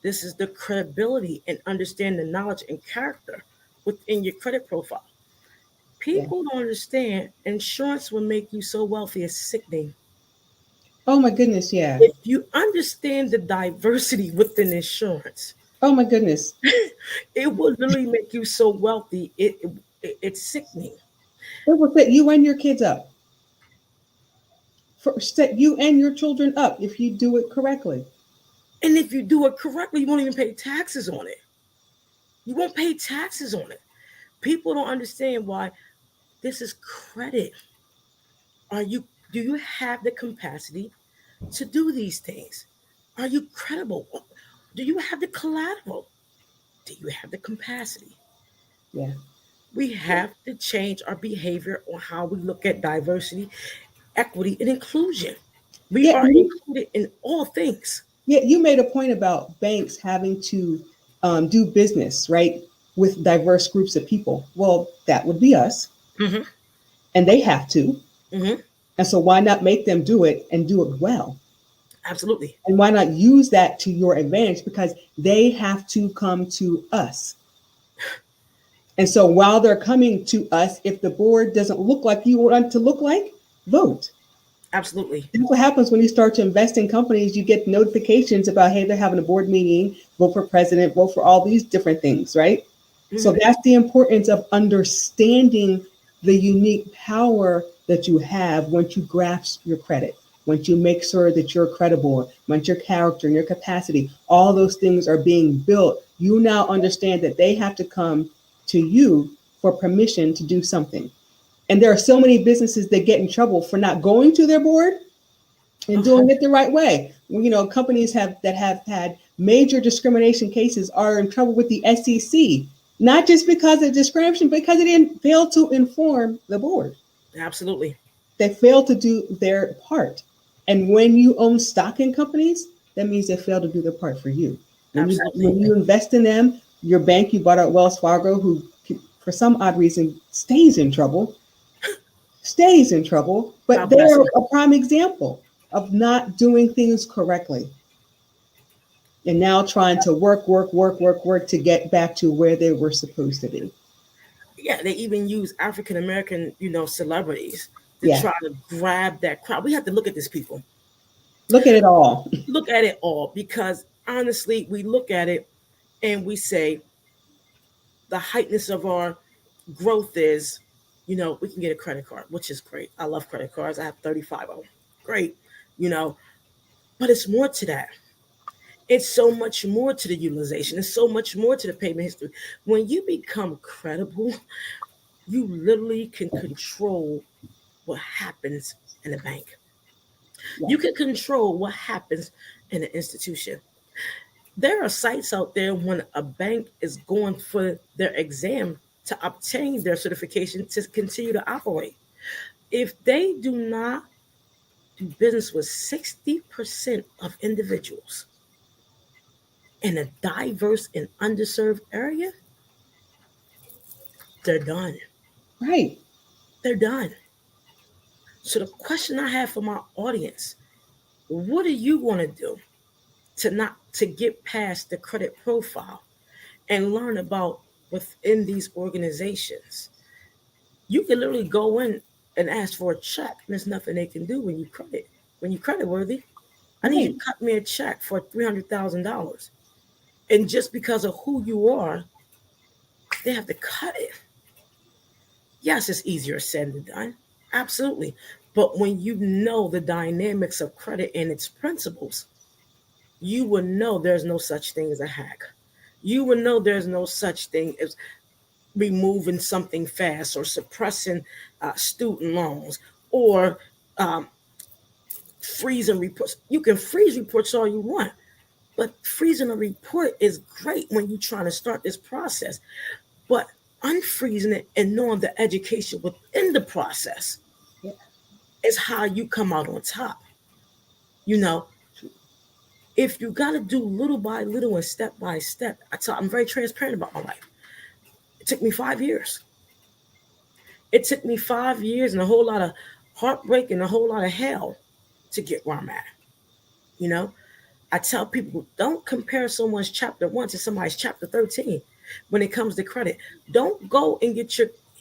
This is the credibility and understand the knowledge and character within your credit profile. People don't understand insurance will make you so wealthy it's sickening. Oh my goodness. Yeah. If you understand the diversity within insurance, Oh my goodness. it will literally make you so wealthy. It's sickening. It will set you and your kids up. Set you and your children up if you do it correctly. And if you do it correctly, you won't even pay taxes on it. You won't pay taxes on it. People don't understand why This is credit. Do you have the capacity to do these things? Are you credible? Do you have the collateral? Do you have the capacity? Yeah. We have to change our behavior on how we look at diversity, equity, and inclusion. We Yeah. are included in all things. Yeah. You made a point about banks having to do business, right, with diverse groups of people. Well, that would be us, Hmm. and they have to. Hmm. And so, why not make them do it and do it well? Absolutely. And why not use that to your advantage? Because they have to come to us. And so, while they're coming to us, if the board doesn't look like you want it to look like, vote. Absolutely. That's what happens when you start to invest in companies. You get notifications about, hey, they're having a board meeting, vote for president, vote for all these different things, right? So Hmm. that's the importance of understanding the unique power that you have once you grasp your credit, once you make sure that you're credible, once your character and your capacity, all those things are being built. You now understand that they have to come to you for permission to do something. And there are so many businesses that get in trouble for not going to their board and Uh-huh. doing it the right way. You know, companies that have had major discrimination cases are in trouble with the SEC, not just because of discrimination, because they didn't fail to inform the board. Absolutely. They failed to do their part. And when you own stock in companies, that means they failed to do their part for you. Absolutely. When you invest in them, your bank, you bought out Wells Fargo, who for some odd reason stays in trouble, but God bless they're them. a prime example of not doing things correctly and now trying to work to get back to where they were supposed to be. Yeah, they even use African American, celebrities to Yeah, try to grab that crowd. We have to look at these people. look at it all. Look at it all because honestly, we look at it and we say the heightness of our growth is, we can get a credit card, which is great. I love credit cards. I have 35 of them. Great, you know, but it's more to that. It's so much more to the utilization. It's so much more to the payment history. When you become credible, you literally can control what happens in a bank. Yeah, You can control what happens in an institution. There are sites out there when a bank is going for their exam to obtain their certification to continue to operate. If they do not do business with 60% of individuals in a diverse and underserved area, they're done. right. They're done. So the question I have for my audience, what are you going to do to get past the credit profile and learn about within these organizations? You can literally go in and ask for a check, and there's nothing they can do when you credit worthy. I need you Right. to cut me a check for $300,000, and just because of who you are, they have to cut it. Yes, it's easier said than done, absolutely. But when you know the dynamics of credit and its principles, you will know there's no such thing as a hack. You will know there's no such thing as removing something fast or suppressing student loans or um, freezing reports. You can freeze reports all you want, but freezing a report is great when you're trying to start this process. But unfreezing it and knowing the education within the process Yeah. is how you come out on top. You know, if you got to do little by little and step by step, I'm very transparent about my life. It took me 5 years. It took me 5 years and a whole lot of heartbreak and a whole lot of hell to get where I'm at. You know, I tell people don't compare someone's chapter 1 to somebody's chapter 13 when it comes to credit. Don't go and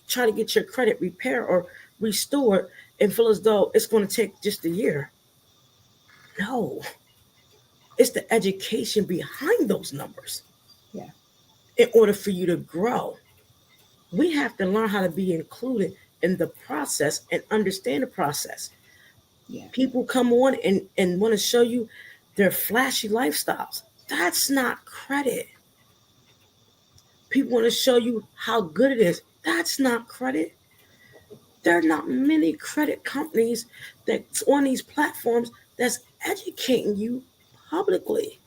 try to get your credit repaired or restored and feel as though it's going to take just a year. No, it's the education behind those numbers Yeah. in order for you to grow. We have to learn how to be included in the process and understand the process. Yeah. People come on and want to show you their flashy lifestyles. That's not credit. People want to show you how good it is. That's not credit. there are not many credit companies that's on these platforms that's educating you publicly.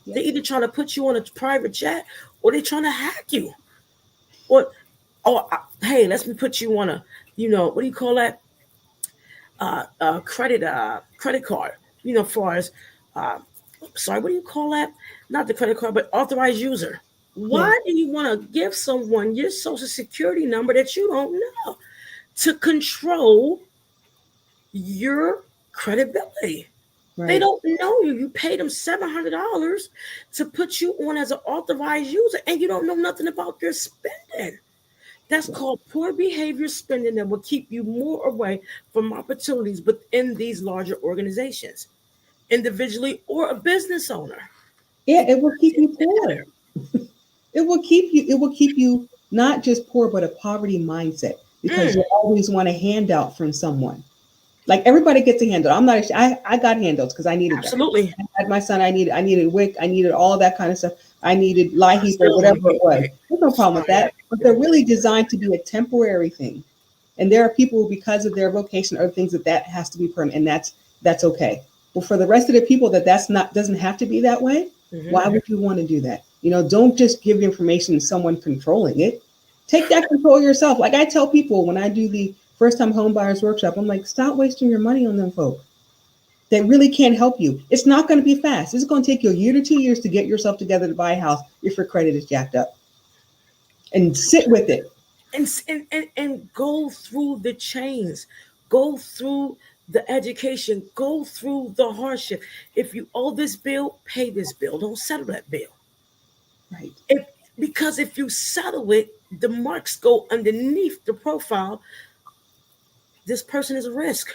Yep. They're either trying to put you on a private jet or they're trying to hack you. Or, hey, let me put you on a, what do you call that? Credit card. Far as, uh, sorry, what do you call that? Not the credit card, but authorized user. Yeah. Why do you want to give someone your social security number that you don't know to control your credibility? Right. They don't know you. You paid them $700 to put you on as an authorized user, and you don't know nothing about your spending. That's called poor behavior spending that will keep you more away from opportunities within these larger organizations, individually or a business owner. Yeah, it will keep you poor. It will keep you not just poor, but a poverty mindset because you always want a handout from someone. Like everybody gets a handout. I'm not. I got handouts because I needed Absolutely. that. I had my son. I needed WIC. I needed all that kind of stuff. I needed LIHEAP or whatever it was. There's no problem with that. But they're really designed to be a temporary thing. And there are people because of their vocation or things that has to be permanent, and that's okay. But for the rest of the people that's not doesn't have to be that way. Why would you want to do that? Don't just give information to someone controlling it. Take that control yourself. Like I tell people when I do the first time home buyers workshop, I'm like, stop wasting your money on them folk. They really can't help you. It's not going to be fast. It's going to take you a year to 2 years to get yourself together to buy a house if your credit is jacked up. And sit with it. And go through the chains. Go through the education. Go through the hardship. If you owe this bill, pay this bill. Don't settle that bill. Right. Because if you settle it, the marks go underneath the profile. This person is a risk.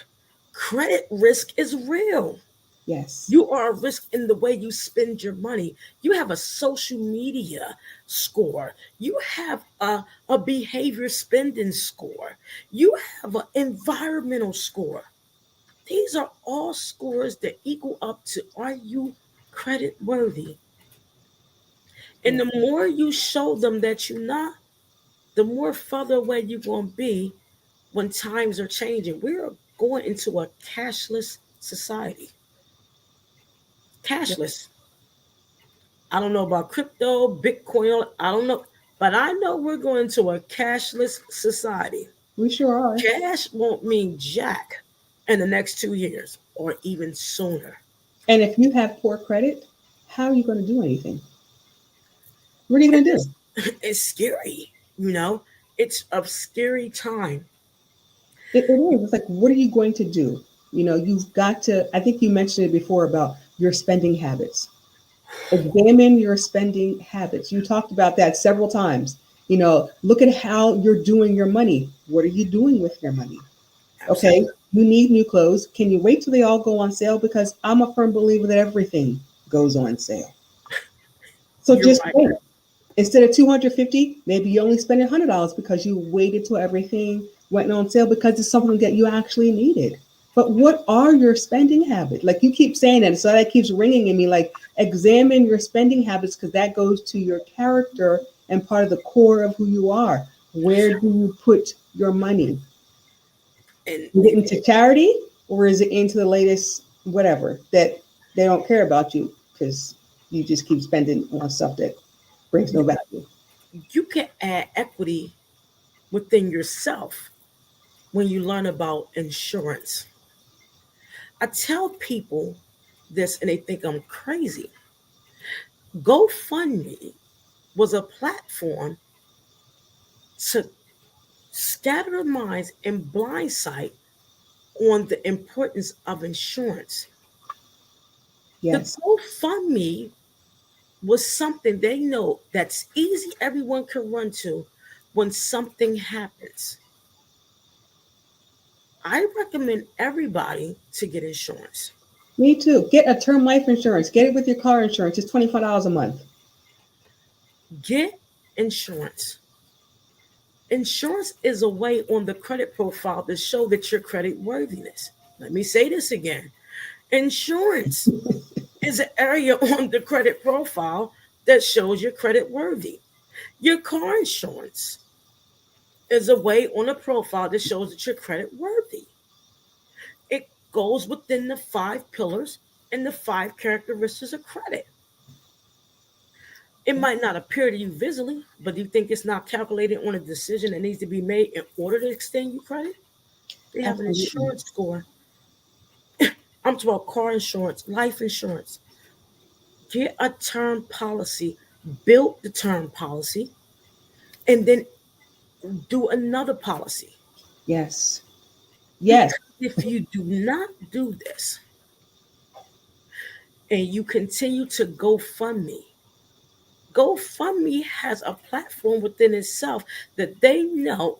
Credit risk is real. Yes. You are a risk in the way you spend your money. You have a social media score. You have a behavior spending score. You have an environmental score. These are all scores that equal up to, are you credit worthy? And the more you show them that you're not, the more further away you're going to be when times are changing. We're going into a cashless society. Cashless. I don't know about crypto, Bitcoin, I don't know. But I know we're going to a cashless society. We sure are. Cash won't mean jack in the next 2 years or even sooner. And if you have poor credit, how are you going to do anything? What are you going to do? It's scary, It's a scary time. It is. It's like, what are you going to do? You've got to, I think you mentioned it before about your spending habits. Examine your spending habits. You talked about that several times. Look at how you're doing your money. What are you doing with your money? Absolutely. Okay, you need new clothes. Can you wait till they all go on sale? Because I'm a firm believer that everything goes on sale. So You're just right. wait. Instead of $250, maybe you only spend $100 because you waited till everything went on sale because it's something that you actually needed. But what are your spending habits? Like you keep saying that, so that keeps ringing in me. Like examine your spending habits because that goes to your character and part of the core of who you are. Where do you put your money? Is it into charity or is it into the latest whatever that they don't care about you because you just keep spending on stuff that brings no value? You can add equity within yourself when you learn about insurance. I tell people this and they think I'm crazy. GoFundMe was a platform to scatter the minds and blindside on the importance of insurance. Yes. The GoFundMe was something they know that's easy, everyone can run to when something happens. I recommend everybody to get insurance. Me too. Get a term life insurance. Get it with your car insurance. It's $25 a month. Get insurance. Insurance is a way on the credit profile to show that your credit worthiness. Let me say this again. Insurance is an area on the credit profile that shows your credit worthy. Your car insurance. is a way on a profile that shows that you're credit worthy. It goes within the 5 pillars and the 5 characteristics of credit. It might not appear to you visibly, but do you think it's not calculated on a decision that needs to be made in order to extend you credit? They have an Absolutely. insurance score. I'm talking about car insurance, life insurance. Get a term policy, build the term policy, and then do another policy. Yes. Because Yes. if you do not do this and you continue to GoFundMe has a platform within itself that they know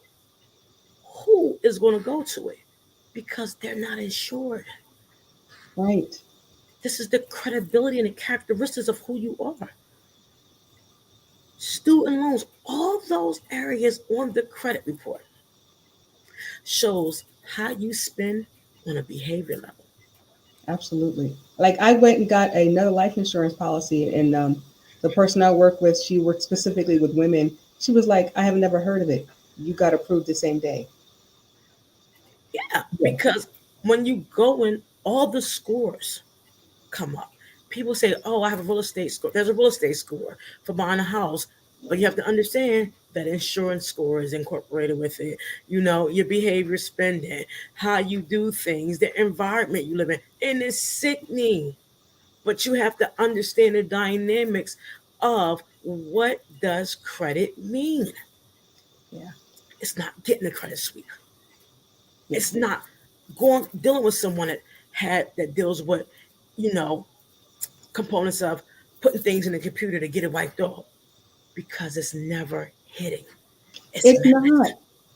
who is going to go to it because they're not insured. Right. This is the credibility and the characteristics of who you are. Student loans, all those areas on the credit report shows how you spend on a behavior level. Absolutely. Like I went and got another life insurance policy, and the person I work with, she worked specifically with women. She was like, "I have never heard of it. You got approved the same day." Yeah, Yeah. because when you go in, all the scores come up. People say, "Oh, I have a real estate score." There's a real estate score for buying a house, but you have to understand that insurance score is incorporated with it. You know, your behavior, spending, how you do things, the environment you live in, and it's sickening. But you have to understand the dynamics of what does credit mean. Yeah. It's not getting a credit sweep. Yeah. It's not going dealing with someone that deals with, you know, components of putting things in the computer to get it wiped off because it's never hitting. It's It's managed. not.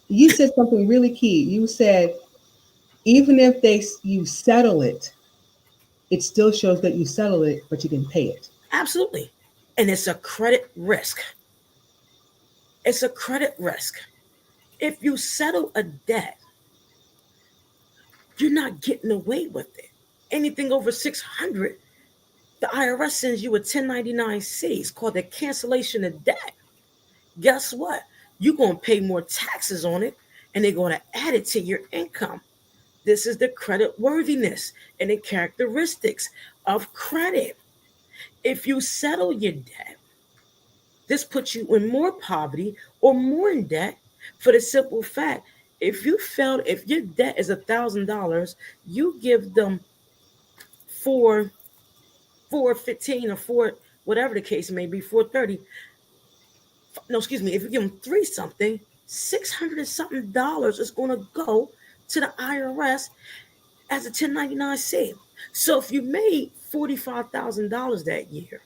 You said something really key. You said even if you settle it, it still shows that you settled it, but you didn't pay it. Absolutely. And it's a credit risk. It's a credit risk. If you settle a debt, you're not getting away with it. Anything over 600, the IRS sends you a 1099-C. It's called the cancellation of debt. Guess what? You're going to pay more taxes on it and they're going to add it to your income. This is the credit worthiness and the characteristics of credit. If you settle your debt, this puts you in more poverty or more in debt for the simple fact if your debt is $1,000, you give them 415 or four, whatever the case may be, 430. No, excuse me, if you give them three something, 600 and something dollars is going to go to the IRS as a 1099-C. So if you made $45,000 that year,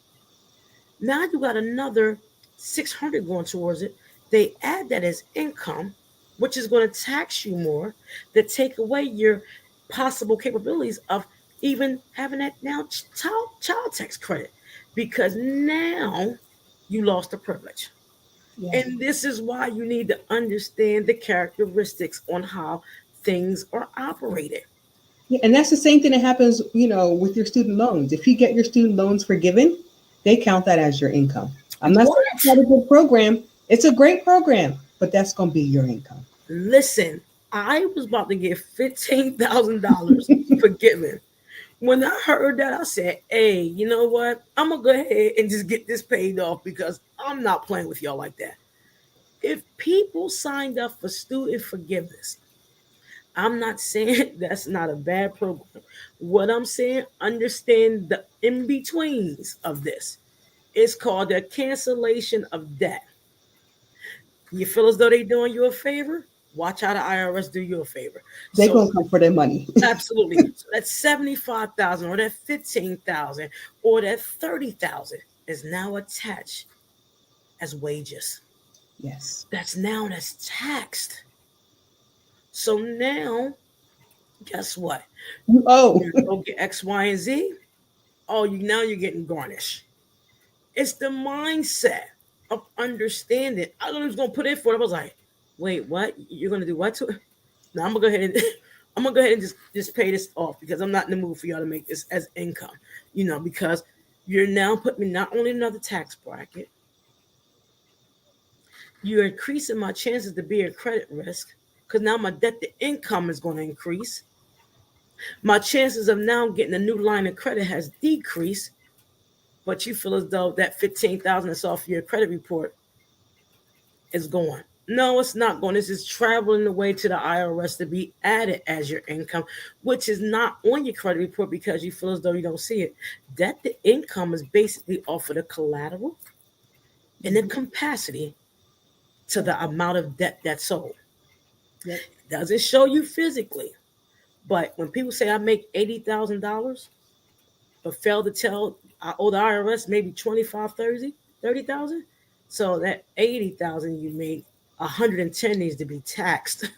now you got another 600 going towards it. They add that as income, which is going to tax you more, that take away your possible capabilities of even having that now child tax credit because now you lost the privilege. Yeah. And this is why you need to understand the characteristics on how things are operated. Yeah, and that's the same thing that happens, with your student loans. If you get your student loans forgiven, they count that as your income. I'm not saying it's What? not a good program. It's a great program, but that's going to be your income. Listen, I was about to get $15,000 forgiven. When I heard that, I said, "Hey, you know what? I'm gonna go ahead and just get this paid off because I'm not playing with y'all like that." If people signed up for student forgiveness, I'm not saying that's not a bad program. What I'm saying, understand the in betweens of this. It's called the cancellation of debt. You feel as though they're doing you a favor? Watch how the IRS do you a favor. They're So going to come for their money. absolutely. So that 75,000 or that 15,000 or that 30,000 is now attached as wages. Yes. That's taxed. So now, guess what? Oh, You go get X, Y, and Z. Oh, you're getting garnished. It's the mindset of understanding. I was gonna put in for it. I was like, wait, what? You're gonna do what to it? No, I'm gonna go ahead and I'm gonna go ahead and just pay this off because I'm not in the mood for y'all to make this as income. Because you're now putting me not only in another tax bracket, You're increasing my chances to be a credit risk because now my debt to income is going to increase. My chances of now getting a new line of credit has decreased, but you feel as though that 15,000 that's off your credit report is gone. No, it's not going. This is traveling away to the IRS to be added as your income, which is not on your credit report because you feel as though you don't see it. Debt to income is basically off of the collateral and the capacity to the amount of debt that's sold. Yep. It doesn't show you physically, but when people say I make $80,000, but fail to tell I owe the IRS maybe 25, 30,000. So that 80,000 you made, 110 needs to be taxed.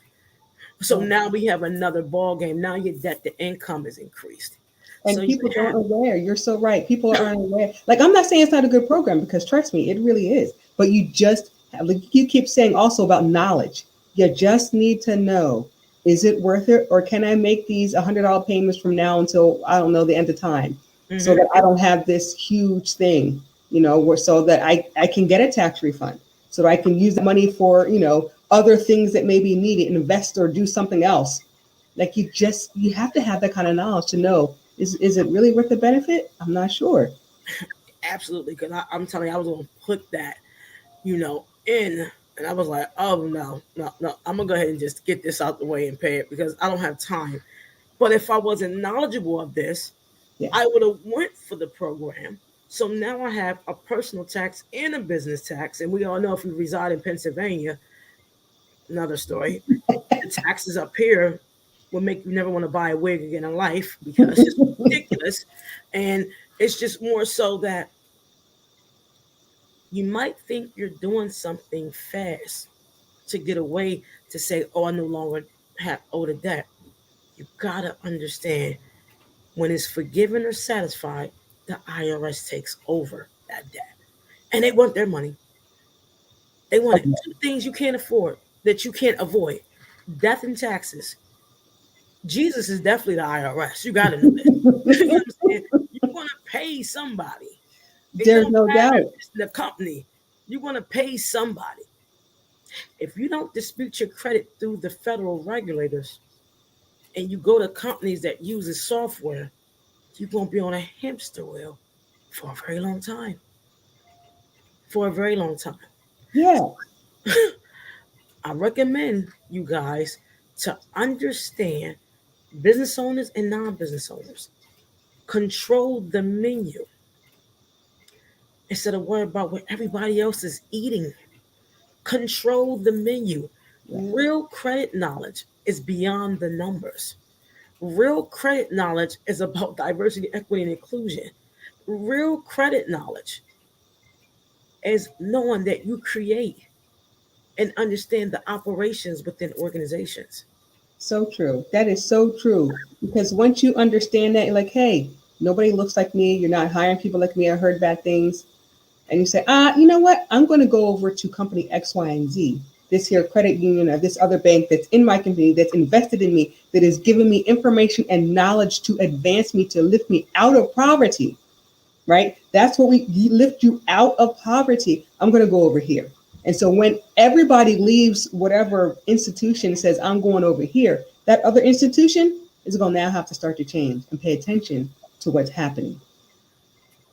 So now we have another ball game. Now your debt to income is increased. And So people aren't aware. You're so right. People aren't aware. Like, I'm not saying it's not a good program, because trust me, it really is. But you just have, like you keep saying also about knowledge. You just need to know, is it worth it? Or can I make these $100 payments from now until, I don't know, the end of time? So that I don't have this huge thing, so that I can get a tax refund, so that I can use the money for, other things that may be needed, invest or do something else. Like, you have to have that kind of knowledge to know, is it really worth the benefit? I'm not sure. Absolutely. Because I'm telling you, I was going to put that, in, and I was like, oh, no, I'm going to go ahead and just get this out the way and pay it because I don't have time. But if I wasn't knowledgeable of this, Yeah. I would have went for the program. So now I have a personal tax and a business tax. And we all know if you reside in Pennsylvania, another story, the taxes up here will make you never want to buy a wig again in life because it's ridiculous. And it's just more so that you might think you're doing something fast to get away to say, oh, I no longer owe the debt. You got to understand, when it's forgiven or satisfied, the IRS takes over that debt. And they want their money. They want it. Two things you can't afford that you can't avoid: death and taxes. Jesus is definitely the IRS. You got to know that. You know what I'm saying? You want to pay somebody. There's no doubt. The company. You want to pay somebody. If you don't dispute your credit through the federal regulators and you go to companies that uses software, you're going to be on a hamster wheel for a very long time. For a very long time. Yeah. I recommend you guys to understand, business owners and non-business owners, control the menu instead of worrying about what everybody else is eating. Control the menu. Real credit knowledge is beyond the numbers. Real credit knowledge is about diversity, equity, and inclusion. Real credit knowledge is knowing that you create and understand the operations within organizations. So true. That is so true. Because once you understand that, you're like, hey, nobody looks like me. You're not hiring people like me. I heard bad things. And you say, you know what? I'm going to go over to company X, Y, and Z. This here credit union or this other bank that's in my company, that's invested in me, that is giving me information and knowledge to advance me, to lift me out of poverty, right? That's what we lift you out of poverty. I'm going to go over here. And so when everybody leaves whatever institution and says, I'm going over here, that other institution is going to now have to start to change and pay attention to what's happening.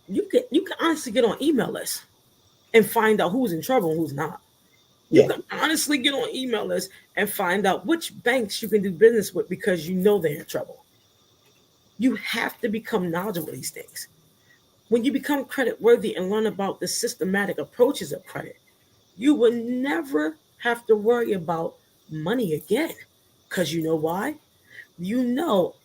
You can honestly get on email lists and find out who's in trouble and who's not. You can honestly get on email lists and find out which banks you can do business with because you know they're in trouble. You have to become knowledgeable of these things. When you become credit worthy and learn about the systematic approaches of credit, you will never have to worry about money again. Because you know why? You know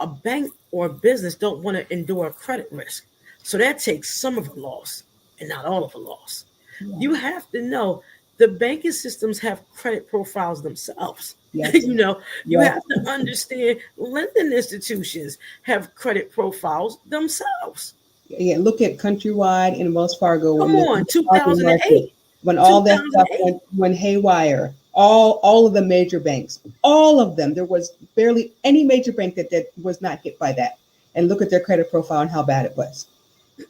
a bank or a business don't want to endure a credit risk. So that takes some of the loss and not all of the loss. Yeah. You have to know the banking systems have credit profiles themselves. Yes. You have to understand lending institutions have credit profiles themselves. Yeah, look at Countrywide and Wells Fargo. Come on, 2008. When all that stuff went haywire, all of the major banks, all of them, there was barely any major bank that was not hit by that. And look at their credit profile and how bad it was.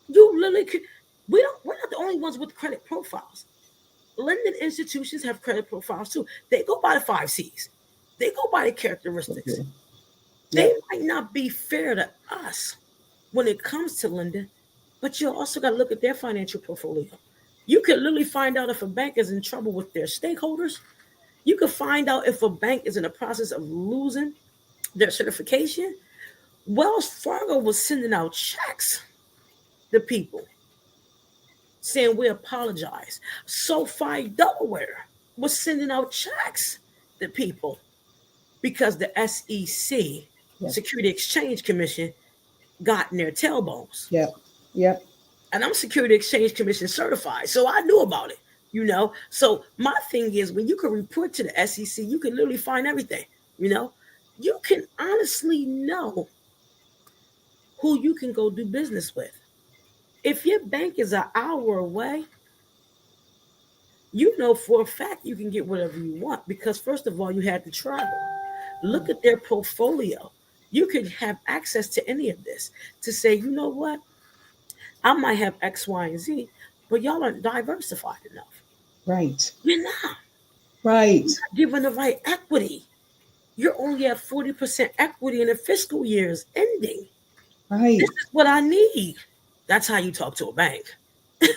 You literally could, we're not the only ones with credit profiles. lending institutions have credit profiles too. They go by the 5 C's. They go by the characteristics. Okay. They Yep. might not be fair to us when it comes to lending, but you also got to look at their financial portfolio. You could literally find out if a bank is in trouble with their stakeholders. You could find out if a bank is in the process of losing their certification. Wells Fargo was sending out checks to people saying we apologize. SoFi Delaware was sending out checks to people because the SEC, Yep. Security Exchange Commission, got in their tailbones. Yep. Yep. And I'm Security Exchange Commission certified, so I knew about it, you know. So my thing is, when you can report to the SEC, you can literally find everything, you know. You can honestly know who you can go do business with. If your bank is an hour away, you know for a fact you can get whatever you want because, first of all, you had to travel. Look at their portfolio. You could have access to any of this to say, you know what? I might have X, Y, and Z, but y'all aren't diversified enough. Right. You're not. Right. You're not given the right equity. You're only at 40% equity in the fiscal year is ending. Right. This is what I need. That's how you talk to a bank.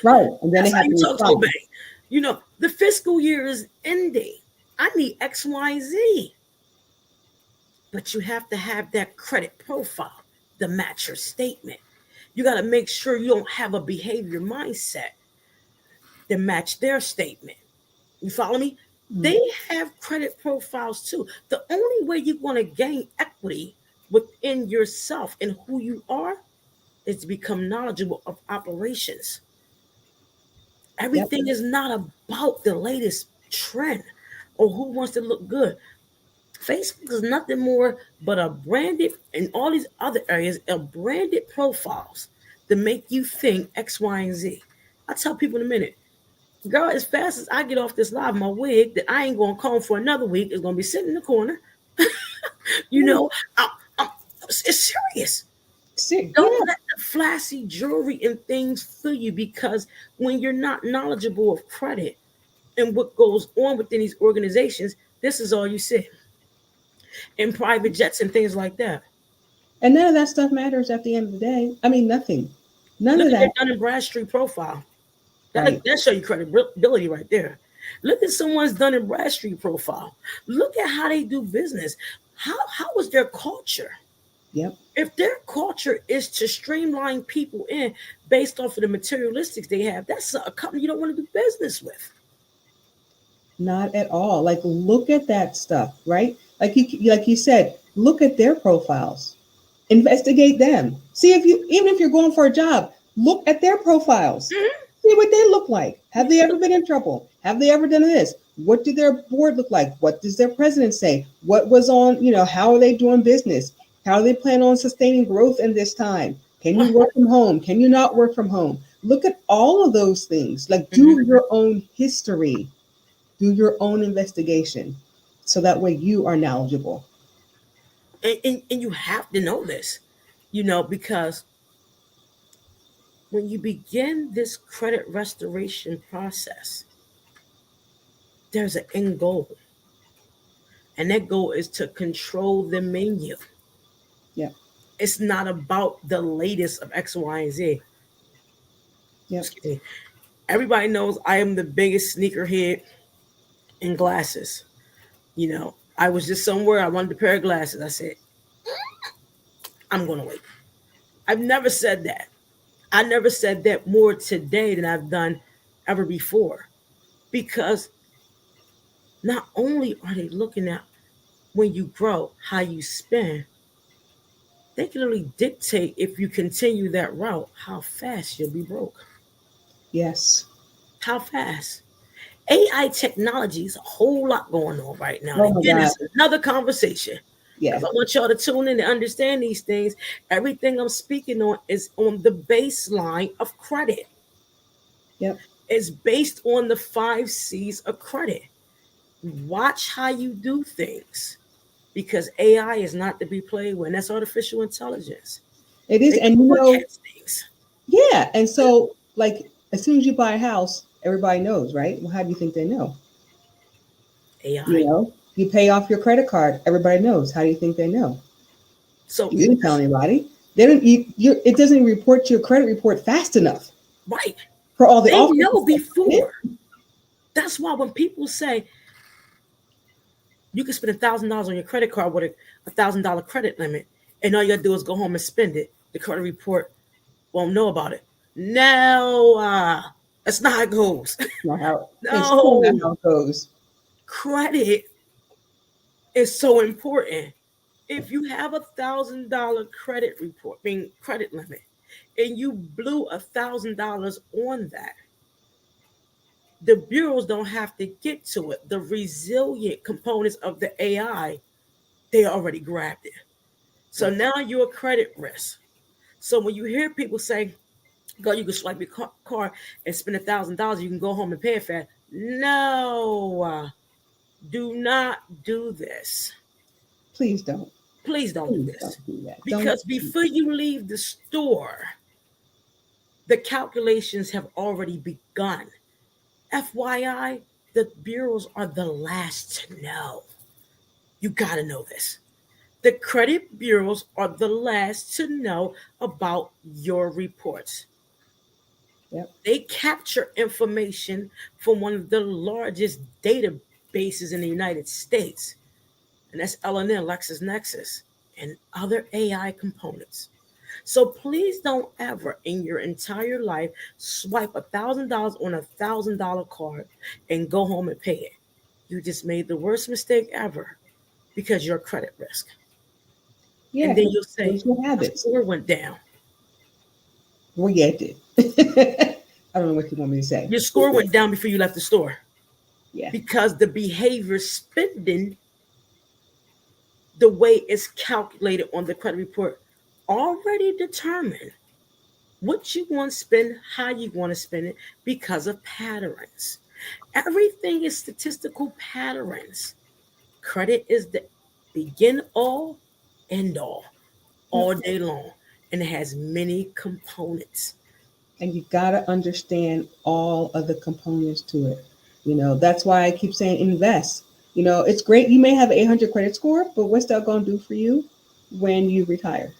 Right. And then That's they how have you to talk to a respond. bank. You know, the fiscal year is ending. I need X, Y, Z. But you have to have that credit profile to match your statement. You got to make sure you don't have a behavior mindset that match their statement. You follow me? Mhm. They have credit profiles too. The only way you're going to gain equity within yourself and who you are is to become knowledgeable of operations. Everything is not about the latest trend or who wants to look good. Facebook is nothing more but a branded, and all these other areas, are branded profiles to make you think X, Y, and Z. I tell people in a minute, girl, as fast as I get off this live, my wig that I ain't going to comb for another week is going to be sitting in the corner. You know, I'm, it's serious. Don't let the flashy jewelry and things fool you, because when you're not knowledgeable of credit and what goes on within these organizations, this is all you see in private jets and things like that. And none of that stuff matters at the end of the day. I mean, nothing. None Look of at their that. Dun and Bradstreet profile. Right. That show you credibility right there. Look at someone's Dun and Bradstreet profile. Look at how they do business. How is their culture? Yep. If their culture is to streamline people in based off of the materialistics they have, that's a company you don't want to do business with. Not at all. Like, look at that stuff, right? Like you said, look at their profiles, investigate them. See if you, even if you're going for a job, look at their profiles. Mm-hmm. See what they look like. Have they ever been in trouble? Have they ever done this? What did their board look like? What does their president say? What was on, how are they doing business? How do they plan on sustaining growth in this time? Can you work from home? Can you not work from home? Look at all of those things. Like, do your own history. Do your own investigation, so that way you are knowledgeable. And you have to know this, because when you begin this credit restoration process, there's an end goal. And that goal is to control the menu. Yeah. It's not about the latest of X, Y, and Z. Yeah. Everybody knows I am the biggest sneakerhead in glasses. I was just somewhere, I wanted a pair of glasses. I said, I'm going to wait. I've never said that. I never said that more today than I've done ever before. Because not only are they looking at when you grow, how you spend, they can really dictate, if you continue that route, how fast you'll be broke. Yes. How fast? AI technology is a whole lot going on right now. Oh, Again, it's another conversation. Yeah. If I want y'all to tune in and understand these things, everything I'm speaking on is on the baseline of credit. Yep. It's based on the 5 C's of credit. Watch how you do things, because AI is not to be played with. And that's artificial intelligence. It is. They And things. yeah. And so, like, as soon as you buy a house, Everybody knows, right? Well, how do you think they know? You AI. know, you pay off your credit card. Everybody knows. How do you think they know? So You didn't tell anybody. They don't. It doesn't report your credit report fast enough right, for all the they offers. know before. That's why when people say you can spend $1,000 on your credit card with a $1,000 credit limit, and all you gotta do is go home and spend it, the credit report won't know about it. No, that's not how it goes. Not how. It's still not No, how it goes. credit is so important. If you have $1,000 credit report, being credit limit, and you blew $1,000 on that, the bureaus don't have to get to it. The resilient components of the AI, they already grabbed it. So now you're a credit risk. So when you hear people say, "Go, you can swipe your card and spend $1,000, you can go home and pay it fast." No, do not do this. Please don't. Please don't do Please this, don't do that. because before you leave the store, the calculations have already begun. FYI, the bureaus are the last to know. You got to know this. The credit bureaus are the last to know about your reports. Yep. They capture information from one of the largest databases in the United States, and that's LNN, LexisNexis, and other AI components. So please don't ever in your entire life swipe $1,000 on $1,000 card and go home and pay it. You just made the worst mistake ever because you're a credit risk. Yeah. And then you'll say, Those your "My habits. score went down." Well, yeah, it did. I don't know what you want me to say. Your score went down before you left the store Yeah. because the behavior spending, the way it's calculated on the credit report, already determined what you want to spend, how you want to spend it, because of patterns. Everything is statistical patterns. Credit is the begin all, end all day long, and it has many components. And you got to understand all of the components to it. That's why I keep saying invest. It's great. You may have an 800 credit score, but what's that going to do for you when you retire?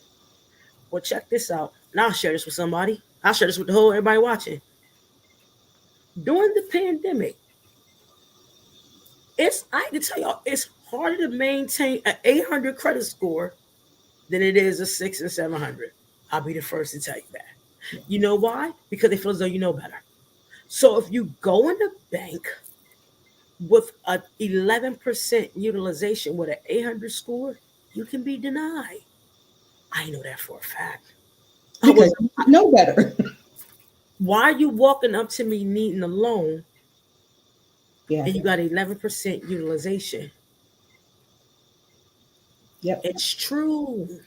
Well, check this out. And I'll share this with somebody. I'll share this with the whole everybody watching. During the pandemic, I can tell y'all, it's harder to maintain an 800 credit score than it is a 6 and 700. I'll be the first to tell you that. Yeah. You know why? Because they feel as though you know better. So if you go in the bank with an 11% utilization with an 800 score, you can be denied. I know that for a fact. Because you know better. Why are you walking up to me needing a loan? Yeah. And you got 11% utilization? Yep. It's true.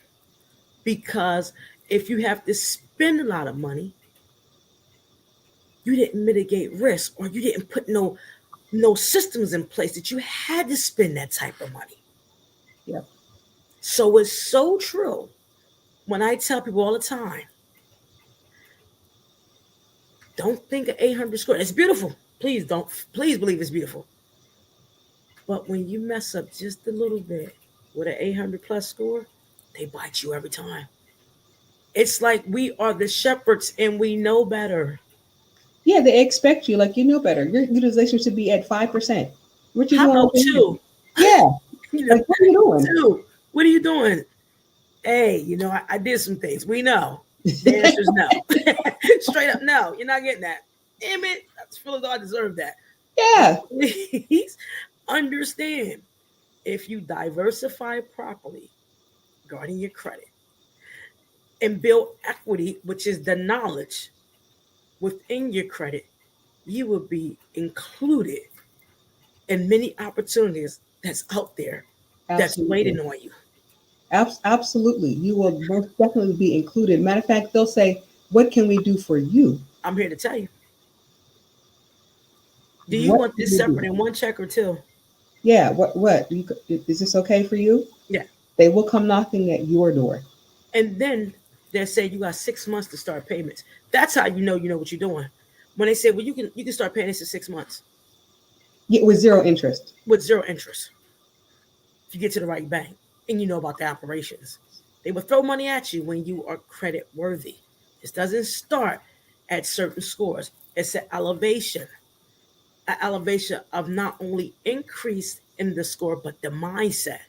Because if you have to spend a lot of money, you didn't mitigate risk, or you didn't put no systems in place that you had to spend that type of money. Yep. So it's so true when I tell people all the time, don't think of 800 score. It's beautiful. Please believe it's beautiful. But when you mess up just a little bit with an 800 plus score, they bite you every time. It's like we are the shepherds and we know better. Yeah, they expect you like you know better. Your utilization should be at 5%. What you How doing? about two? Yeah. Like, what are you doing? Two. What are you doing? Hey, I did some things. We know. The answer is no. Straight up, no. You're not getting that. Damn it. I feel as though I deserve that. Yeah. Please understand, if you diversify properly regarding your credit and build equity, which is the knowledge within your credit, you will be included in many opportunities that's out there that's waiting on you. Absolutely. You will most definitely be included. Matter of fact, they'll say, what can we do for you? I'm here to tell you. Do you want this separate in one check or two? Yeah. What? Is this okay for you? Yeah. They will come knocking at your door. And then they'll say you got 6 months to start payments. That's how you know what you're doing. when they say, well, you can start paying this in 6 months Yeah, with zero interest. with zero interest. If you get to the right bank and you know about the operations, they will throw money at you when you are credit worthy. This doesn't start at certain scores. It's an elevation of not only increase in the score, but the mindset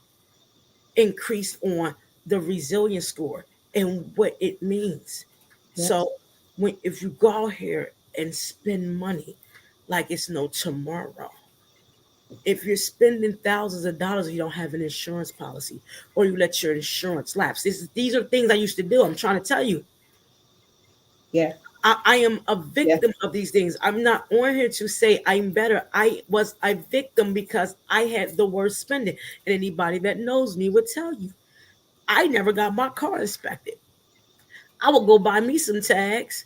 increased on the resilience score and what it means. Yes. So if you go out here and spend money like it's no tomorrow, if you're spending thousands of dollars and you don't have an insurance policy, or you let your insurance lapse, these are things I used to do. I'm trying to tell you. Yeah. I am a victim of these things. I'm not on here to say I'm better. I was a victim because I had the worst spending. And anybody that knows me would tell you, I never got my car inspected. I would go buy me some tags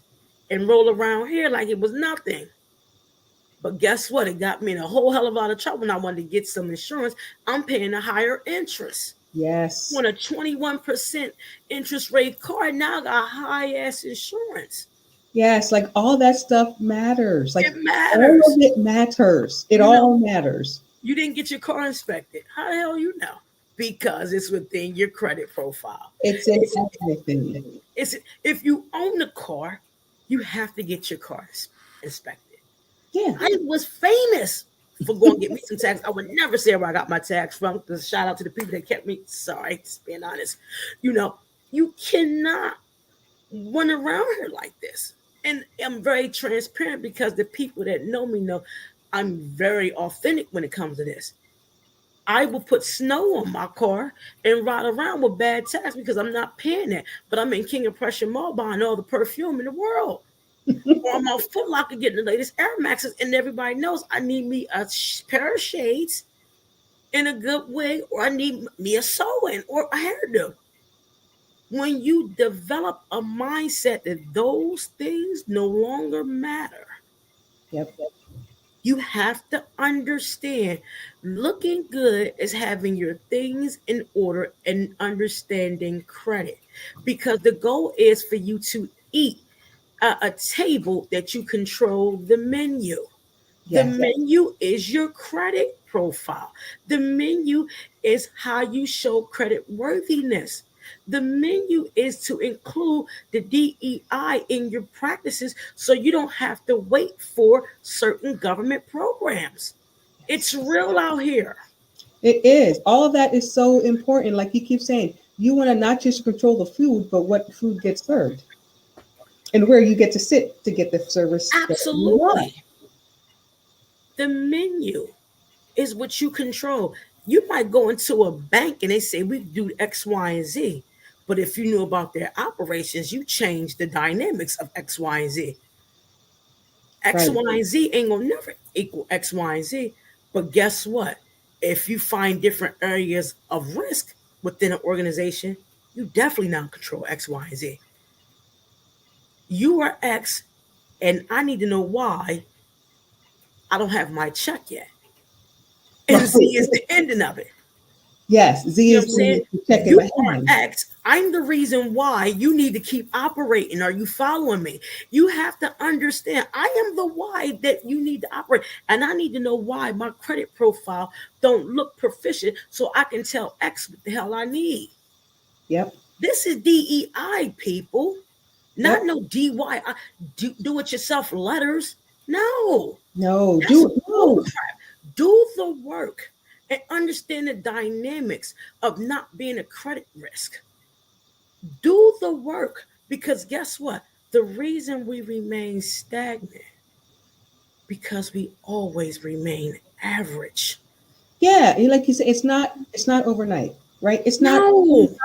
and roll around here like it was nothing. But guess what? It got me in a whole hell of a lot of trouble when I wanted to get some insurance. I'm paying a higher interest. Yes. On a 21% interest rate car, now I got high ass insurance. Yes, like all that stuff matters. Like it matters. All of it matters. It all matters. You didn't get your car inspected. How the hell you know? Because it's within your credit profile. It's in everything. It's if you own a car, you have to get your car inspected. Yeah. I was famous for going to get me some tags. I would never say where I got my tags from. Shout out to the people that kept me. Sorry, just being honest. You cannot run around here like this. And I'm very transparent because the people that know me know I'm very authentic when it comes to this. I will put snow on my car and ride around with bad tags because I'm not paying that. But I'm in King of Prussia Mall buying all the perfume in the world. Or I'm out Foot Locker getting the latest Air Maxes, and everybody knows I need me a pair of shades in a good way, or I need me a sew-in or a hairdo. When you develop a mindset that those things no longer matter, you have to understand looking good is having your things in order and understanding credit. Because the goal is for you to eat a table that you control the menu. The menu is your credit profile. The menu is how you show credit worthiness. The menu is to include the DEI in your practices so you don't have to wait for certain government programs. It's real out here. It is. All of that is so important. Like you keep saying, you want to not just control the food, but what food gets served and where you get to sit to get the service. Absolutely. The menu is what you control. You might go into a bank and they say we do X, Y, and Z. But if you knew about their operations, you change the dynamics of X, Y, and Z. X, Y, and Z ain't gonna never equal X, Y, and Z. But guess what? If you find different areas of risk within an organization, you definitely now control X, Y, and Z. You are X, and I need to know why I don't have my check yet. And Z is the ending of it. Yes, Z You know is the check in you my are hand. X. I'm the reason why you need to keep operating. Are you following me? You have to understand I am the why that you need to operate. And I need to know why my credit profile don't look proficient so I can tell X what the hell I need. Yep. This is DEI, people. Not no DY. Do it yourself letters. No. No. Do the work and understand the dynamics of not being a credit risk. Do the work because guess what? The reason we remain stagnant because we always remain average. Yeah, like you said, it's not overnight, right? It's not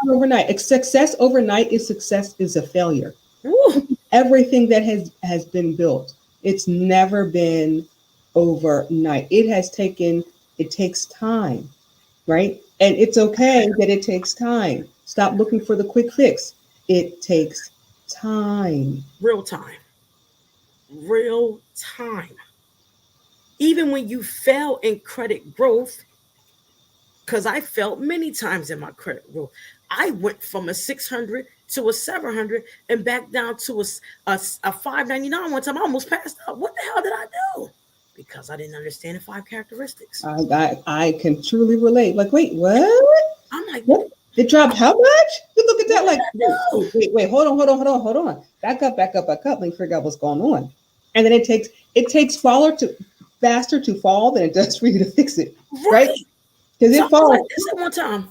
overnight. Success overnight is a failure. Ooh. Everything that has been built, it's never been overnight. It takes time, right? And it's okay that it takes time. Stop looking for the quick fix. It takes time. Real time. Even when you fail in credit growth, because I failed many times in my credit growth, I went from a 600 to a 700 and back down to a 599 one time. I almost passed out. What the hell did I do? Because I didn't understand the 5 characteristics. I can truly relate. Like, wait, what? I'm like, What? It dropped how much? You look at that like, no. wait, hold on. Back up. Let me figure out what's going on. And then it takes faster to fall than it does for you to fix it. Right? Because So it falls. like this at one time.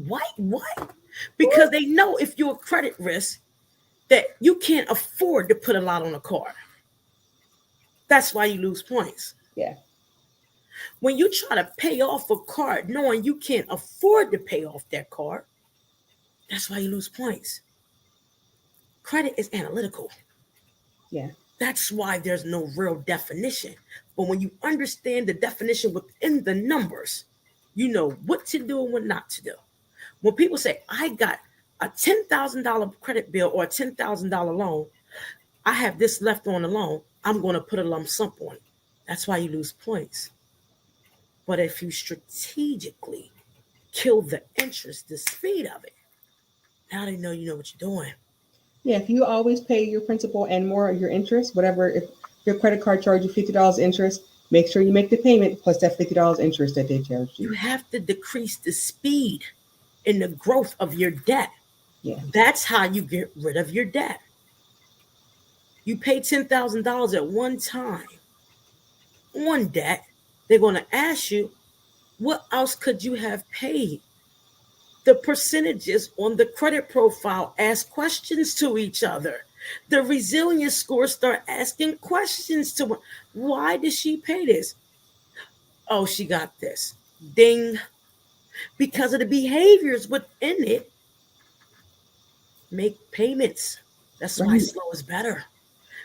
What? Because they know if you're a credit risk that you can't afford to put a lot on a card. That's why you lose points. Yeah. When you try to pay off a card knowing you can't afford to pay off that card, that's why you lose points. Credit is analytical. Yeah. That's why there's no real definition. But when you understand the definition within the numbers, you know what to do and what not to do. When people say, I got a $10,000 credit bill or a $10,000 loan, I have this left on the loan, I'm going to put a lump sum on it. That's why you lose points. But if you strategically kill the interest, the speed of it, now they know you know what you're doing. Yeah, if you always pay your principal and more of your interest, whatever, if your credit card charges you $50 interest, make sure you make the payment plus that $50 interest that they charge you. You have to decrease the speed in the growth of your debt. Yeah. That's how you get rid of your debt. You pay $10,000 at one time on debt. They're going to ask you, what else could you have paid? The percentages on the credit profile ask questions to each other. The resilience scores start asking questions to, why did she pay this? Oh, she got this. Ding. Because of the behaviors within it, make payments. That's why slow is better.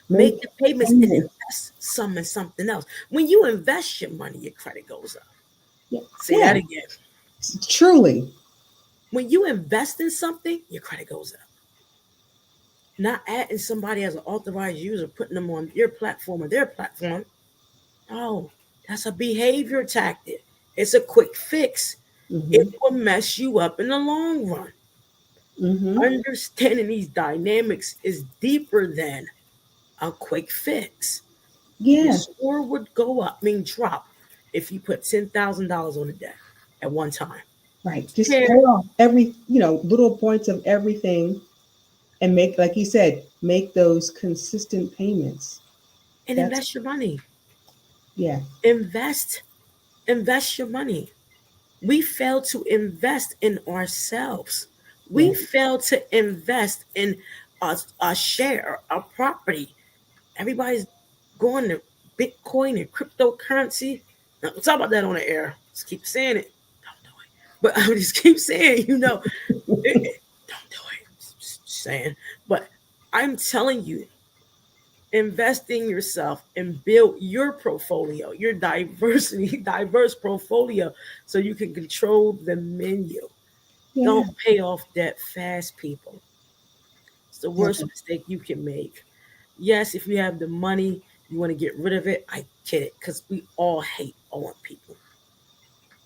Make the payments and invest some in something else. When you invest your money, your credit goes up. Yeah. Say that again. Truly. When you invest in something, your credit goes up. Not adding somebody as an authorized user, putting them on your platform or their platform. No, that's a behavior tactic. It's a quick fix. Mm-hmm. It will mess you up in the long run. Mm-hmm. Understanding these dynamics is deeper than a quick fix. Yeah. Your score would go up, drop, if you put $10,000 on the debt at one time. Right. Just pay off every, little points of everything and make, like you said, make those consistent payments. And invest your money. Yeah. Invest your money. We fail to invest in ourselves. We fail to invest in a share, a property. Everybody's going to Bitcoin and cryptocurrency. Now, we'll talk about that on the air. Just keep saying it. Don't do it. But I just keep saying, don't do it. Just saying. But I'm telling you, invest in yourself and build your portfolio, your diverse portfolio, so you can control the menu. Yeah. Don't pay off debt fast, people. It's the worst mistake you can make. Yes, if you have the money, you want to get rid of it. I get it, because we all hate owing people.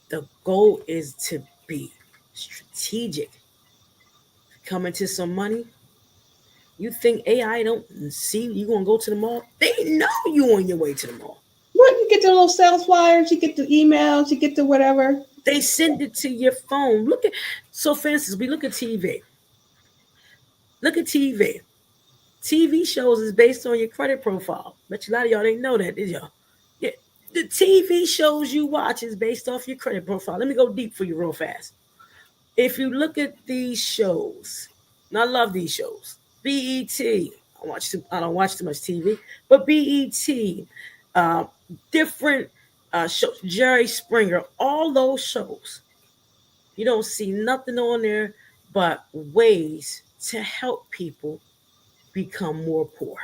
The goal is to be strategic. Come into some money. You think AI don't see you going to go to the mall? They know you on your way to the mall. What? You get the little sales flyers, you get the emails, you get the whatever. They send it to your phone. So for instance, we look at TV. Look at TV. TV shows is based on your credit profile. Bet you a lot of y'all didn't know that, did y'all? Yeah. The TV shows you watch is based off your credit profile. Let me go deep for you real fast. If you look at these shows, and I love these shows. BET. I don't watch too much TV, but BET, different shows, Jerry Springer, all those shows, you don't see nothing on there but ways to help people become more poor.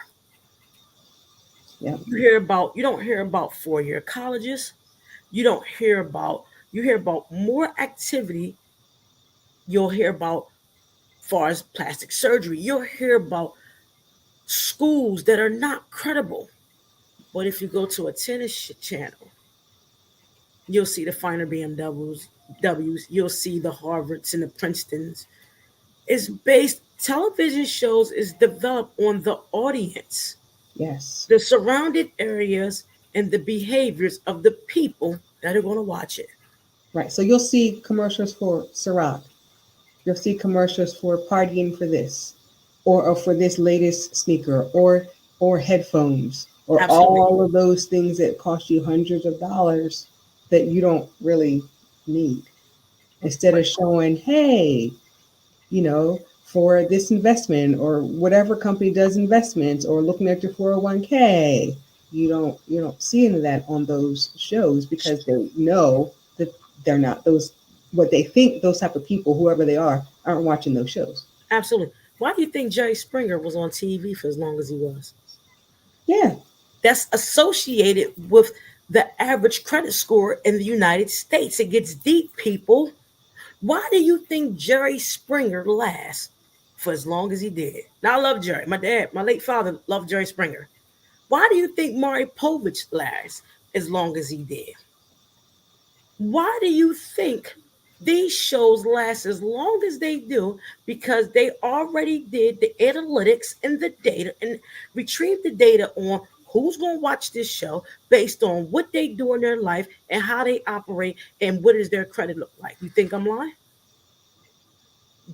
Yeah. You don't hear about 4-year colleges. You hear about more activity. You'll hear about far as plastic surgery. You'll hear about schools that are not credible. But if you go to a tennis channel, you'll see the finer BMWs, you'll see the Harvards and the Princetons. is based, television shows is developed on the audience, Yes. the surrounded areas, and the behaviors of the people that are going to watch it. Right. So you'll see commercials for Ciroc. You'll see commercials for partying for this, or for this latest sneaker, or headphones, or Absolutely. all of those things that cost you hundreds of dollars that you don't really need. Instead of showing, hey, for this investment or whatever company does investments, or looking at your 401k, you don't see any of that on those shows, because they know that they're not those, what they think those type of people, whoever they are, aren't watching those shows. Absolutely. Why do you think Jerry Springer was on TV for as long as he was? Yeah. That's associated with the average credit score in the United States. It gets deep, people. Why do you think Jerry Springer lasts for as long as he did? Now, I love Jerry. My dad, my late father, loved Jerry Springer. Why do you think Maury Povich lasts as long as he did? Why do you think these shows last as long as they do? Because they already did the analytics and the data and retrieved the data on who's going to watch this show based on what they do in their life and how they operate and what does their credit look like. You think I'm lying?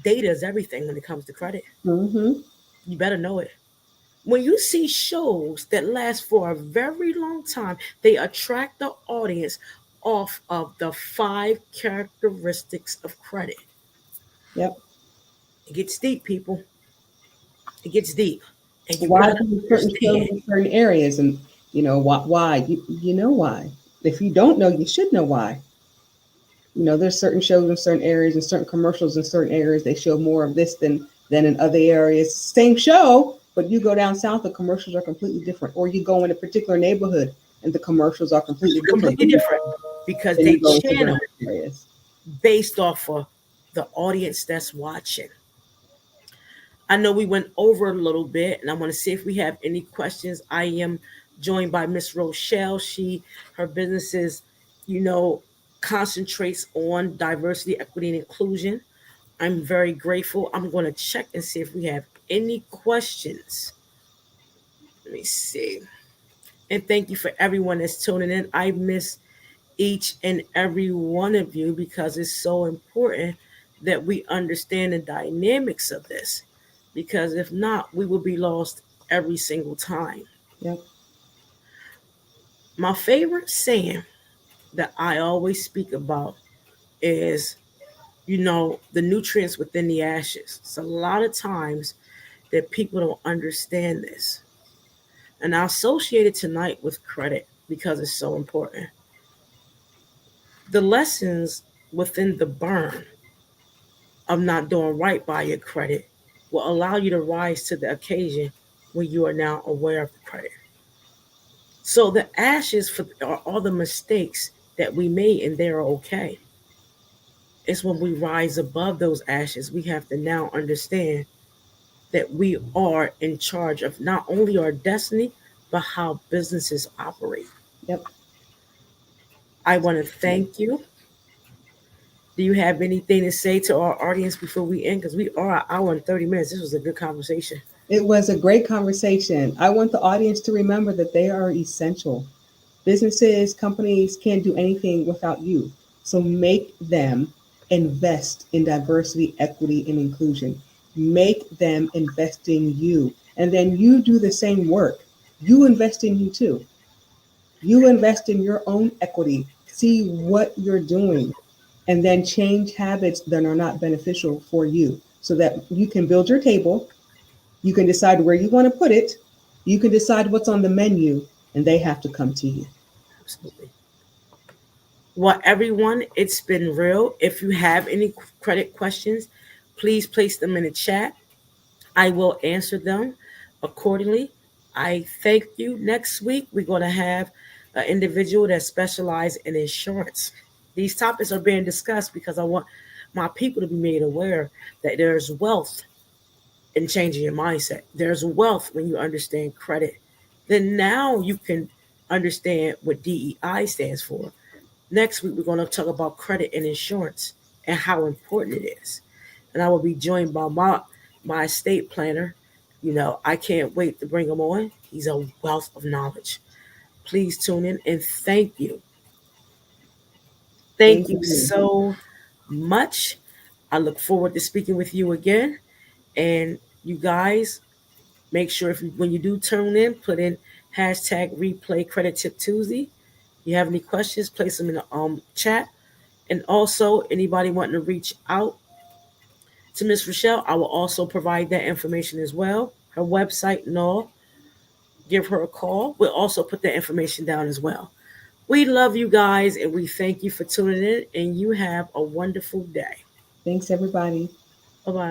Data is everything when it comes to credit. Mm-hmm. You better know it. When you see shows that last for a very long time, they attract the audience off of the 5 characteristics of credit. Yep. It gets deep, people. It gets deep. And you Why gotta do certain shows understand. in certain areas, and why you know why. If you don't know, you should know why. There's certain shows in certain areas and certain commercials in certain areas. They show more of this than in other areas. Same show, but you go down south, the commercials are completely different. Or you go in a particular neighborhood and the commercials are completely different Completely different because than they you go to channel different areas. based off of the audience that's watching. I know we went over a little bit, and I want to see if we have any questions. I am joined by Miss Rochelle. Her business is, you know, concentrates on diversity, equity, and inclusion. I'm very grateful. I'm going to check and see if we have any questions. Let me see. And thank you for everyone that's tuning in. I miss each and every one of you because it's so important that we understand the dynamics of this. Because if not, we will be lost every single time. Yep. My favorite saying that I always speak about is, the nutrients within the ashes. It's a lot of times that people don't understand this. And I associate it tonight with credit because it's so important. The lessons within the burn of not doing right by your credit will allow you to rise to the occasion when you are now aware of the credit. So the ashes are all the mistakes that we made, and they're okay. It's when we rise above those ashes, we have to now understand that we are in charge of not only our destiny, but how businesses operate. Yep. I want to thank you. Do you have anything to say to our audience before we end? Because we are an hour and 30 minutes. This was a good conversation. It was a great conversation. I want the audience to remember that they are essential. Businesses, companies can't do anything without you. So make them invest in diversity, equity, and inclusion. Make them invest in you. And then you do the same work. You invest in you too. You invest in your own equity. See what you're doing. And then change habits that are not beneficial for you so that you can build your table. You can decide where you want to put it. You can decide what's on the menu, and they have to come to you. Absolutely. Well, everyone, it's been real. If you have any credit questions, please place them in the chat. I will answer them accordingly. I thank you. Next week, we're going to have an individual that specializes in insurance. These topics are being discussed because I want my people to be made aware that there's wealth in changing your mindset. There's wealth when you understand credit. Then now you can understand what DEI stands for. Next week, we're going to talk about credit and insurance and how important it is. and I will be joined by my estate planner. I can't wait to bring him on. He's a wealth of knowledge. Please tune in and thank you. Thank Thank you you. so much. I look forward to speaking with you again. And you guys, make sure when you do tune in, put in hashtag replay credit tip Tuesday. If you have any questions, place them in the chat. And also, anybody wanting to reach out to Miss Rochelle, I will also provide that information as well. Her website and all. Give her a call. We'll also put that information down as well. We love you guys and we thank you for tuning in, and you have a wonderful day. Thanks, everybody. Bye bye.